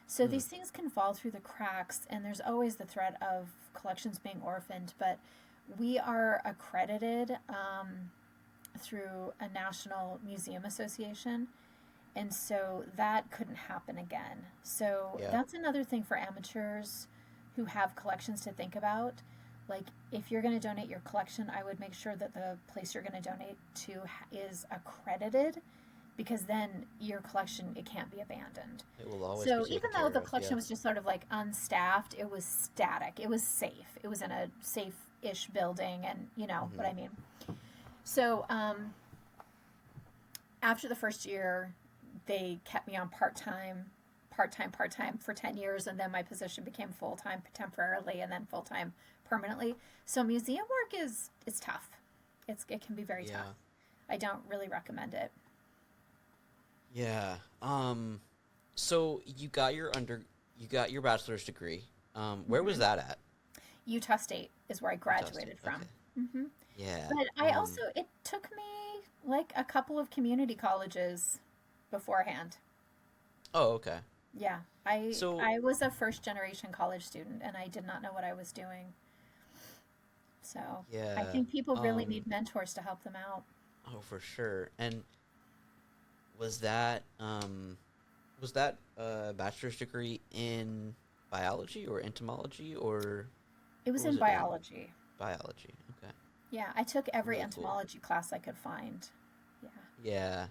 So Mm. these things can fall through the cracks, and there's always the threat of collections being orphaned. But we are accredited through a national museum association, and so that couldn't happen again. So Yeah. that's another thing for amateurs who have collections to think about. Like, if you're going to donate your collection, I would make sure that the place you're going to donate to is accredited, because then your collection, it can't be abandoned. It will always be So even taken though care the of. Yeah. collection was just sort of like unstaffed, it was static. It was safe. It was in a safe-ish building, and you know what Mm-hmm. I mean. So after the first year, they kept me on part-time for 10 years, and then my position became full-time temporarily and then full-time permanently. So museum work is tough. It can be very tough. I don't really recommend it. Yeah. So you got your bachelor's degree. Where was that at? Utah State is where I graduated from. Okay. Hmm. Yeah. But it took me like a couple of community colleges beforehand. Oh, okay. Yeah. I was a first generation college student and I did not know what I was doing. So I Yeah. think people really need mentors to help them out. Oh, for sure. And was that a bachelor's degree in biology or entomology, or It was what was in it in? biology. Biology. Okay. Yeah, I took every Really cool. entomology class I could find. Yeah. Yeah.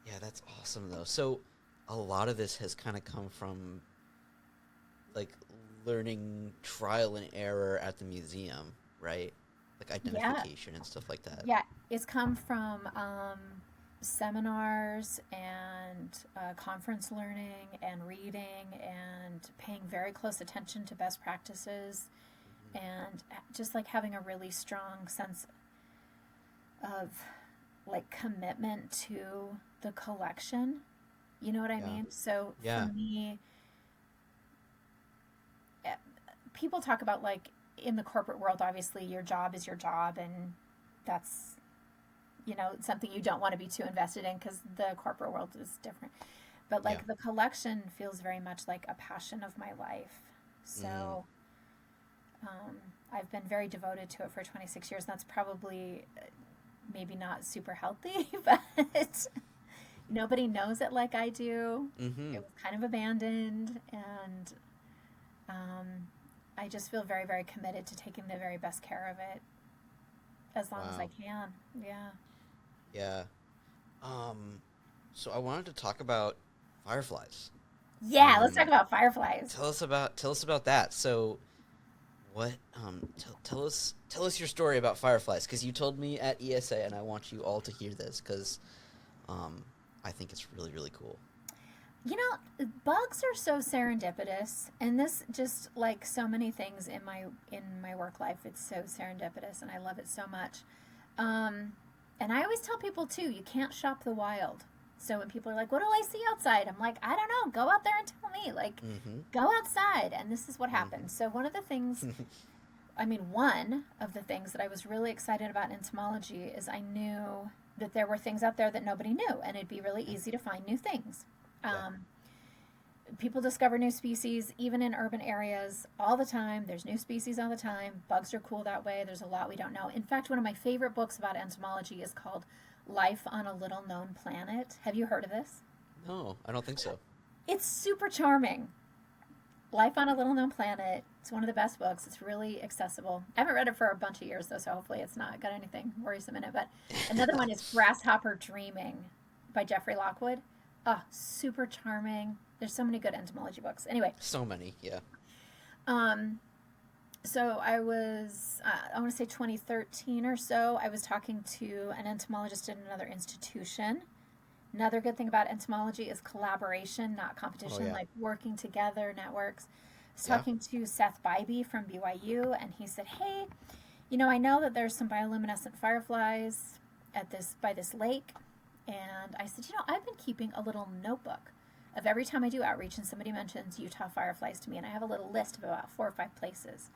Yeah, that's awesome though. So a lot of this has kind of come from like learning trial and error at the museum, right? Like Yeah. identification and stuff like that. Yeah. It's come from seminars and conference learning and reading and paying very close attention to best practices Hmm. and just like having a really strong sense of like commitment to the collection. You know what I Yeah. mean? So for Yeah. me, eh, people talk about like in the corporate world, obviously your job is your job, and that's, something you don't want to be too invested in because the corporate world is different. But Yeah. like the collection feels very much like a passion of my life. Hmm. So um, I've been very devoted to it for 26 years. That's probably maybe not super healthy, but nobody knows it like I do. Hmm. It was kind of abandoned, and um, I just feel very, very committed to taking the very best care of it as long as I Wow. can. Yeah. Yeah. Um, so I wanted to talk about fireflies. Yeah, let's talk Um, about fireflies. tell us about that. So what tell us your story about fireflies, because you told me at ESA and I want you all to hear this because um I think it's really, really cool. Bugs are so serendipitous, and this just like so many things in my work life, it's so serendipitous, and I love it so much. Um, and I always tell people too, you can't shop the wild. So when people are like, "What do I see outside?" I'm like, "I don't know. Go out there and tell me. Like, Mm-hmm. go outside." And this is what Mm-hmm. happens. So one of the things that I was really excited about in entomology is I knew that there were things out there that nobody knew, and it'd be really Yeah. easy to find new things. Yeah. Um, People discover new species even in urban areas all the time. There's new species all the time. Bugs are cool that way. There's a lot we don't know. In fact, one of my favorite books about entomology is called Life on a Little Known Planet. Have you heard of this? No, I don't think so. It's super charming. Life on a Little Known Planet. It's one of the best books. It's really accessible. I haven't read it for a bunch of years though, so hopefully it's not got anything worrisome in it. But another one is Grasshopper Dreaming by Jeffrey Lockwood. Oh, super charming. There's so many good entomology books. Anyway, So many. Yeah. um, so I want to say 2013 or so, I was talking to an entomologist in another institution. Another good thing about entomology is collaboration, not Oh competition, yeah. like working together, networks. I was Yeah. talking to Seth Bybee from BYU, and he said, "Hey, I know that there's some bioluminescent fireflies by this lake." And I said, "I've been keeping a little notebook of every time I do outreach and somebody mentions Utah fireflies to me, and I have a little list of about 4 or 5 places."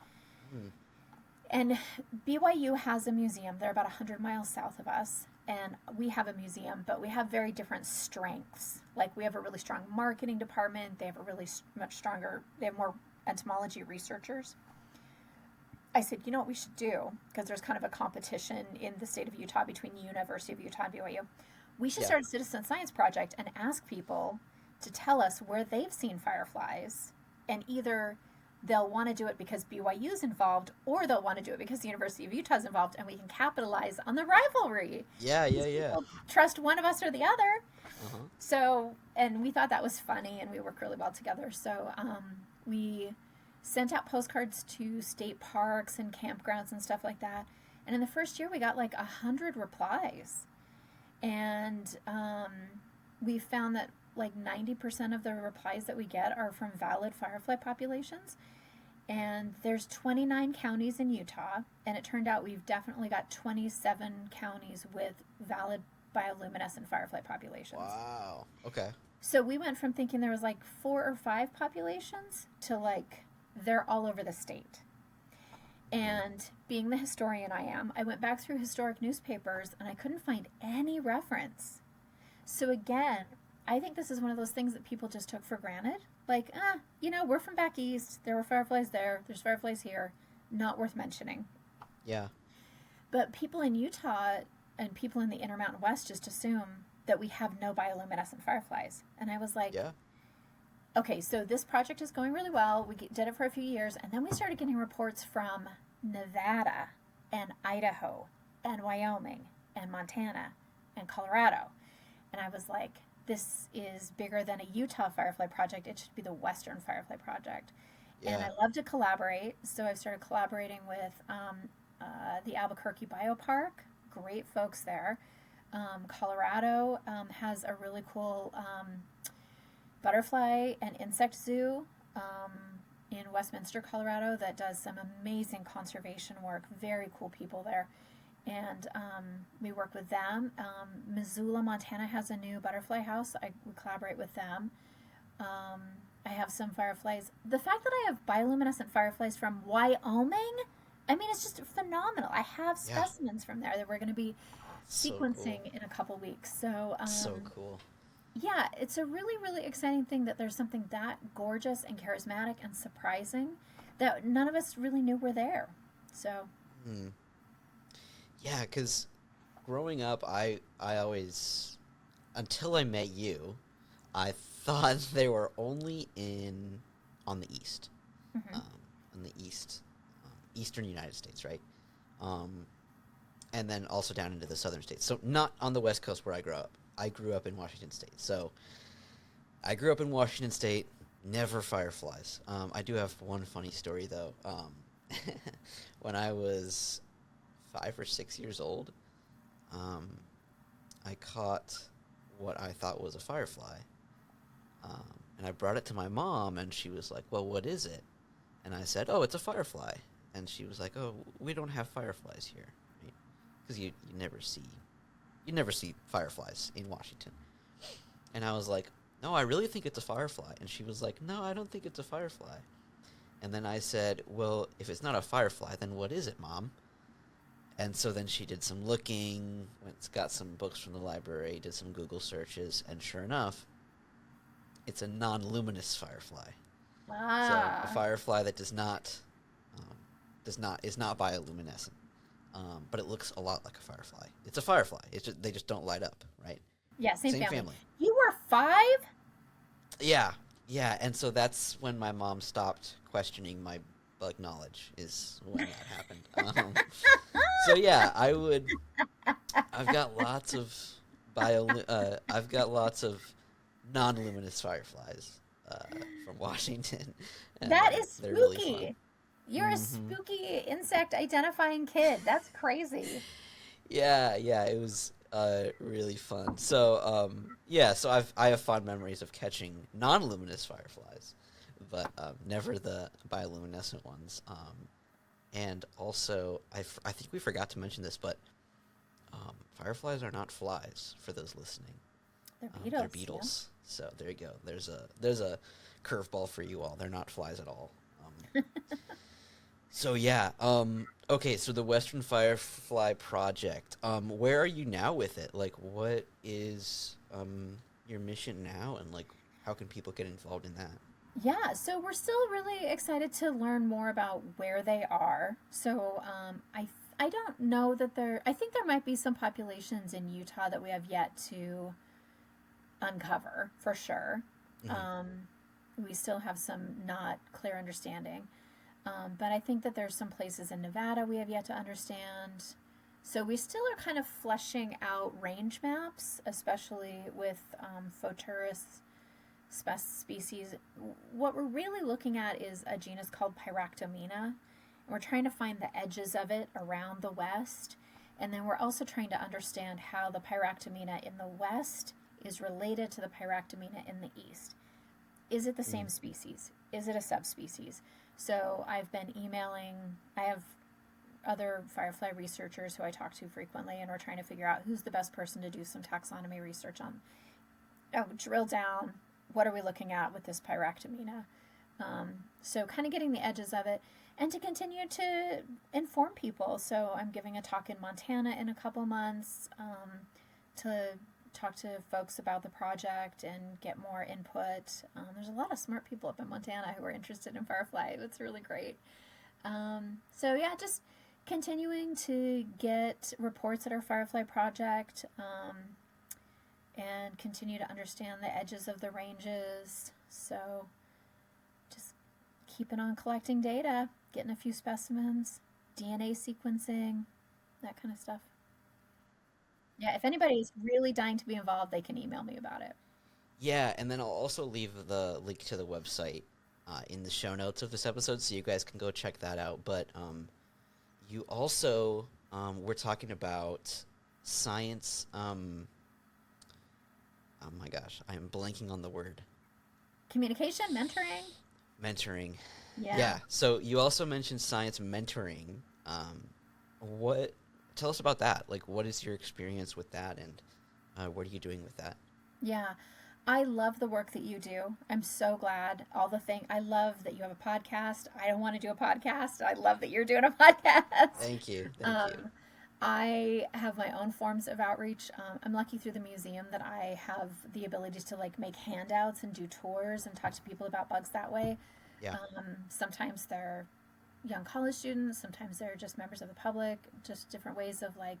Hmm. And BYU has a museum. They're about 100 miles south of us. And we have a museum, but we have very different strengths. Like, we have a really strong marketing department. They have a really they have more entomology researchers. I said, you know what we should do? Because there's kind of a competition in the state of Utah between the University of Utah and BYU. We should Yeah. start a citizen science project and ask people to tell us where they've seen fireflies, and either they'll want to do it because BYU's involved, or they'll want to do it because the University of Utah's involved, and we can capitalize on the rivalry. Yeah. Yeah. These Yeah. people trust one of us or the other. Uh-huh. So, and we thought that was funny, and we work really well together. So, we sent out postcards to state parks and campgrounds and stuff like that. And in the first year, we got like 100 replies. And we found that like 90% of the replies that we get are from valid firefly populations. And there's 29 counties in Utah, and it turned out we've definitely got 27 counties with valid bioluminescent firefly populations. Wow. Okay. So we went from thinking there was like 4 or 5 populations to like they're all over the state. And being the historian I am, I went back through historic newspapers and I couldn't find any reference. So again, I think this is one of those things that people just took for granted. Like, we're from back east. There were fireflies there. There's fireflies here. Not worth mentioning. Yeah. But people in Utah and people in the Intermountain West just assume that we have no bioluminescent fireflies. And I was like, Yeah. okay, so this project is going really well. We did it for a few years. And then we started getting reports from Nevada and Idaho and Wyoming and Montana and Colorado. And I was like, this is bigger than a Utah Firefly Project. It should be the Western Firefly Project. Yeah. And I love to collaborate. So I've started collaborating with the Albuquerque Biopark. Great folks there. Colorado has a really cool butterfly and insect zoo in Westminster, Colorado, that does some amazing conservation work. Very cool people there. And we work with them. Missoula, Montana has a new butterfly house. We collaborate with them. I have some fireflies. The fact that I have bioluminescent fireflies from Wyoming, I mean, it's just phenomenal. I have specimens from there that we're going to be sequencing in a couple weeks. So cool. Yeah, it's a really, really exciting thing that there's something that gorgeous and charismatic and surprising that none of us really knew were there. So. Yeah, because growing up, I always, until I met you, I thought they were only on the east, on the eastern United States, right? And then also down into the southern states. So not on the west coast where I grew up. I grew up in Washington State. So I grew up in Washington State, never fireflies. I do have one funny story, though. When I was 5 or 6 years old, I caught what I thought was a firefly. And I brought it to my mom, and she was like, well, what is it? And I said, oh, it's a firefly. And she was like, oh, we don't have fireflies here. Because you never see fireflies in Washington. And I was like, no, I really think it's a firefly. And she was like, no, I don't think it's a firefly. And then I said, well, if it's not a firefly, then what is it, Mom? And so then she did some looking, got some books from the library, did some Google searches, and sure enough, it's a non-luminous firefly. Ah. So a firefly that is not bioluminescent. But it looks a lot like a firefly. It's a firefly. They just don't light up, right? Yeah, same family. You were 5? Yeah. And so that's when my mom stopped questioning my bug knowledge. Is when that happened. So yeah, I've got lots of non-luminous fireflies from Washington. That is spooky. They're really fun. You're a spooky insect identifying kid. That's crazy. Yeah, it was really fun. So so I have fond memories of catching non-luminous fireflies, but never the bioluminescent ones. And also, I think we forgot to mention this, but fireflies are not flies. For those listening, they're beetles. They're beetles. Yeah. So there you go. There's a curveball for you all. They're not flies at all. So yeah, okay, so the Western Firefly Project, where are you now with it? Like, what is your mission now, and like, how can people get involved in that? Yeah, so we're still really excited to learn more about where they are. So I don't know that I think there might be some populations in Utah that we have yet to uncover, for sure. We still have some not clear understanding. But I think that there's some places in Nevada we have yet to understand. So we still are kind of fleshing out range maps, especially with Photurus species. What we're really looking at is a genus called Pyractomina. And we're trying to find the edges of it around the West. And then we're also trying to understand how the Pyractomina in the west is related to the Pyractomina in the east. Is it the same species? Is it a subspecies? So I've been emailing, I have other firefly researchers who I talk to frequently, and we're trying to figure out who's the best person to do some taxonomy research on. Oh, drill down, what are we looking at with this Pyractomina? So kind of getting the edges of it, and to continue to inform people. So I'm giving a talk in Montana in a couple months to talk to folks about the project and get more input. There's a lot of smart people up in Montana who are interested in firefly. That's really great. So yeah, just continuing to get reports at our Firefly Project and continue to understand the edges of the ranges. So just keeping on collecting data, getting a few specimens, DNA sequencing, that kind of stuff. Yeah, if anybody's really dying to be involved, they can email me about it. Yeah, and then I'll also leave the link to the website in the show notes of this episode, so you guys can go check that out. But you also we're talking about science. Oh my gosh, I am blanking on the word. Communication, mentoring. Mentoring. Yeah. Yeah. So you also mentioned science mentoring. What? Tell us about that. Like, what is your experience with that, and what are you doing with that? Yeah. I love the work that you do. I'm so glad. I love that you have a podcast. I don't want to do a podcast. I love that you're doing a podcast. Thank you. Thank you. I have my own forms of outreach. I'm lucky through the museum that I have the ability to like make handouts and do tours and talk to people about bugs that way. Yeah. Sometimes they're young college students, sometimes they're just members of the public, just different ways of like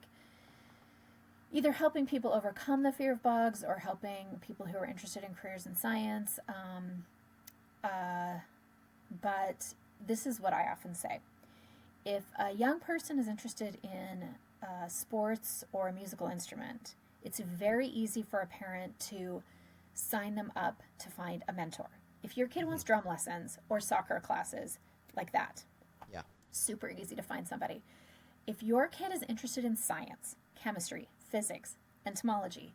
either helping people overcome the fear of bugs or helping people who are interested in careers in science. But this is what I often say. If a young person is interested in sports or a musical instrument, it's very easy for a parent to sign them up to find a mentor. If your kid wants drum lessons or soccer classes, like that, Yeah. super easy to find somebody. If your kid is interested in science, chemistry, physics, entomology,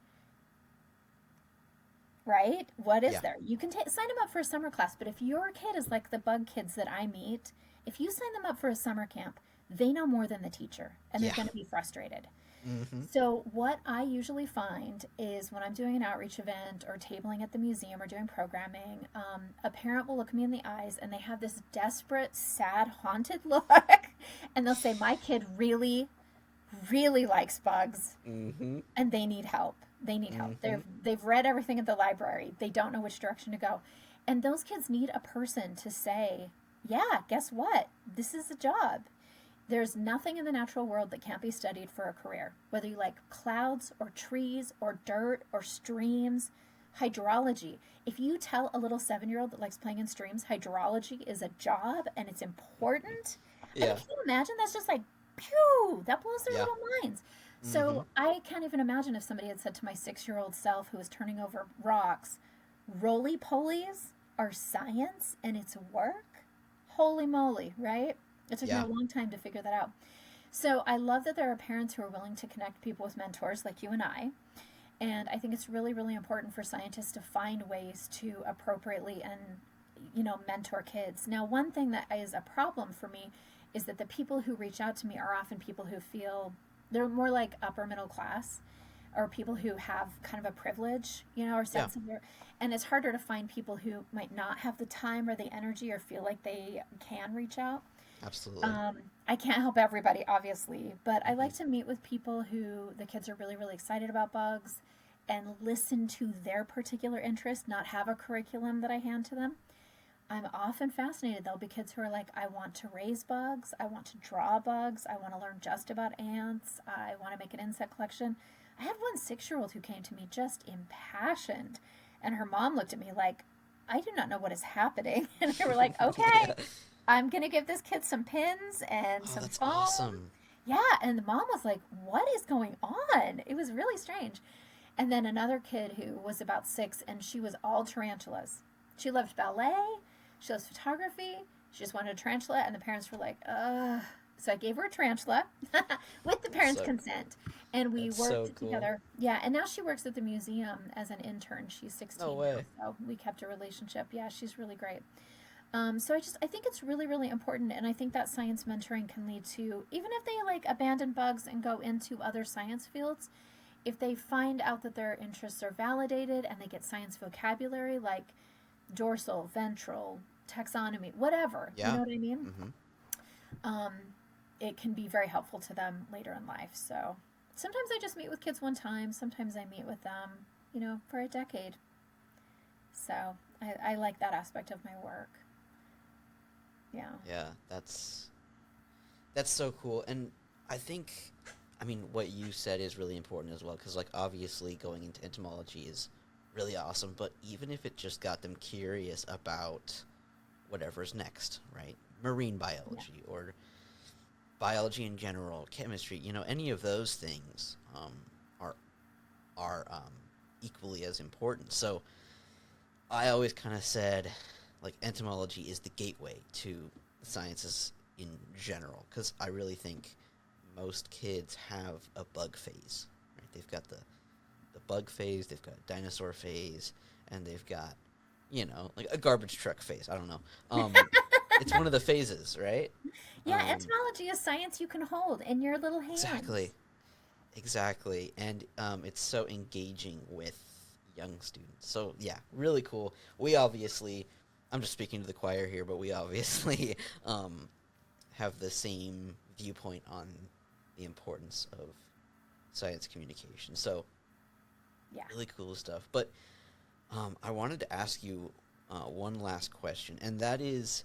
right? What is Yeah. there? You can sign them up for a summer class, but if your kid is like the bug kids that I meet, if you sign them up for a summer camp, they know more than the teacher, and they're Yeah. going to be frustrated. Mm-hmm. So what I usually find is when I'm doing an outreach event or tabling at the museum or doing programming, a parent will look me in the eyes and they have this desperate, sad, haunted look, and they'll say, "My kid really, really likes bugs, Mm-hmm. and they need help. They need help. Mm-hmm. They've read everything at the library. They don't know which direction to go." And those kids need a person to say, "Yeah, guess what? This is the job." There's nothing in the natural world that can't be studied for a career. Whether you like clouds or trees or dirt or streams, hydrology. If you tell a little 7-year-old that likes playing in streams, hydrology is a job and it's important. I mean, Yeah. can you imagine? That's just like, pew, that blows their Yeah. little minds. Mm-hmm. So I can't even imagine if somebody had said to my 6-year-old self who was turning over rocks, roly polies are science and it's work? Holy moly, right? It took me Yeah. a long time to figure that out. So I love that there are parents who are willing to connect people with mentors like you and I. And I think it's really, really important for scientists to find ways to appropriately and, mentor kids. Now, one thing that is a problem for me is that the people who reach out to me are often people who feel they're more like upper middle class or people who have kind of a privilege, or sense of their, and it's harder to find people who might not have the time or the energy or feel like they can reach out. Absolutely. I can't help everybody, obviously, but I like to meet with people who the kids are really, really excited about bugs and listen to their particular interest, not have a curriculum that I hand to them. I'm often fascinated. There'll be kids who are like, I want to raise bugs, I want to draw bugs, I want to learn just about ants, I want to make an insect collection. I had one 6-year-old who came to me just impassioned, and her mom looked at me like, I do not know what is happening. And they were like, okay. Yeah. I'm going to give this kid some pins and Oh, some that's foam. awesome. Yeah, and the mom was like, what is going on? It was really strange. And then another kid who was about 6, and she was all tarantulas. She loved ballet. She loves photography. She just wanted a tarantula, and the parents were like, So I gave her a tarantula with the That's parents' so consent, and we that's so worked cool. together. Yeah, and now she works at the museum as an intern. She's No 16 now, way. so we kept a relationship. Yeah, she's really great. So I think it's really, really important, and I think that science mentoring can lead to, even if they like abandon bugs and go into other science fields, if they find out that their interests are validated and they get science vocabulary like dorsal, ventral, taxonomy, whatever, you know Yeah. what I mean? Mm-hmm. Um, it can be very helpful to them later in life. So sometimes I just meet with kids one time, sometimes I meet with them, for a decade. So I like that aspect of my work. Yeah. Yeah, that's so cool. And I think, I mean, what you said is really important as well, because, like, obviously going into entomology is really awesome, but even if it just got them curious about whatever's next, right? Marine Yeah. biology or biology in general, chemistry, any of those things are are equally as important. So I always kind of said, like, entomology is the gateway to the sciences in general, because I really think most kids have a bug phase. Right? They've got the bug phase, they've got a dinosaur phase, and they've got, like a garbage truck phase. I don't know. It's one of the phases, right? Yeah, Um, entomology is science you can hold in your little hands. exactly, exactly, and it's so engaging with young students. So yeah, really cool. We obviously, I'm just speaking to the choir here, but we obviously um, have the same viewpoint on the importance of science communication. So Yeah. really cool stuff. But I wanted to ask you one last question, and that is,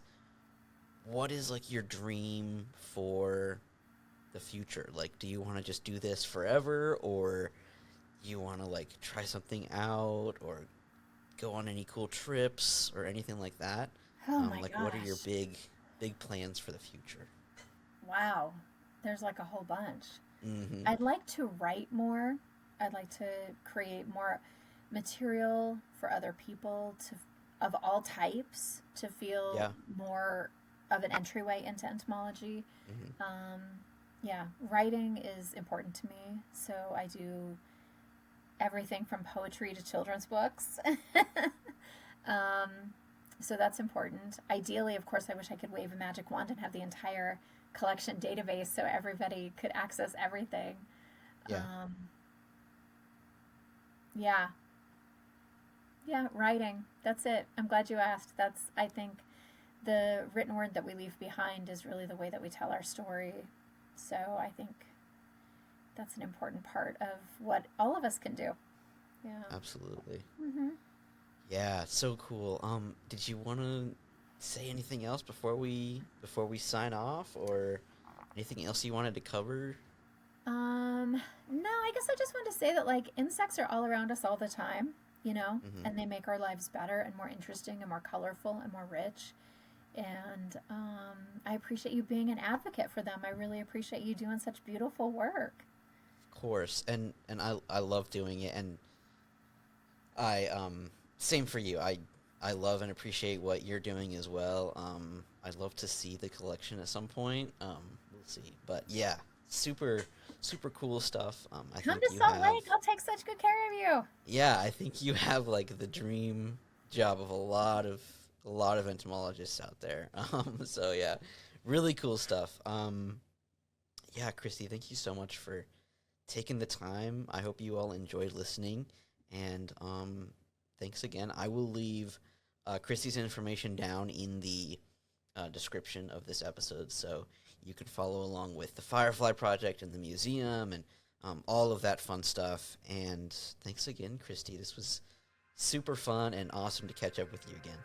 what is like your dream for the future? Like, do you want to just do this forever, or you want to like try something out, or go on any cool trips or anything like that? Oh my Like, what are your gosh. big plans for the future? Wow. There's like a whole bunch. Mm-hmm. I'd like to write more. I'd like to create more material for other people of all types to feel Yeah. more of an entryway into entomology. Mm-hmm. Um, yeah, writing is important to me, so I do everything from poetry to children's books. um, so that's important. Ideally, of course, I wish I could wave a magic wand and have the entire collection database so everybody could access everything. Yeah. Um, yeah, yeah, writing. That's it. I'm glad you asked. I think, the written word that we leave behind is really the way that we tell our story. So I think that's an important part of what all of us can do. Yeah. Absolutely. Mm-hmm. Yeah, so cool. Did you want to say anything else before we sign off, or anything else you wanted to cover? No, I guess I just want to say that like insects are all around us all the time, Mm-hmm. and they make our lives better and more interesting and more colorful and more rich. And I appreciate you being an advocate for them. I really appreciate you doing such beautiful work. Of course, and I love doing it, and I same for you. I love and appreciate what you're doing as well. I'd love to see the collection at some point. We'll see, but yeah, super cool stuff. I Come think to you Salt have Lake. I'll take such good care of you. yeah, I think you have like the dream job of a lot of entomologists out there. So yeah, really cool stuff. Yeah, Christy, thank you so much for taking the time. I hope you all enjoyed listening, and thanks again. I will leave Christy's information down in the description of this episode, so you can follow along with the Firefly Project and the museum and all of that fun stuff. And thanks again, Christy. This was super fun and awesome to catch up with you again.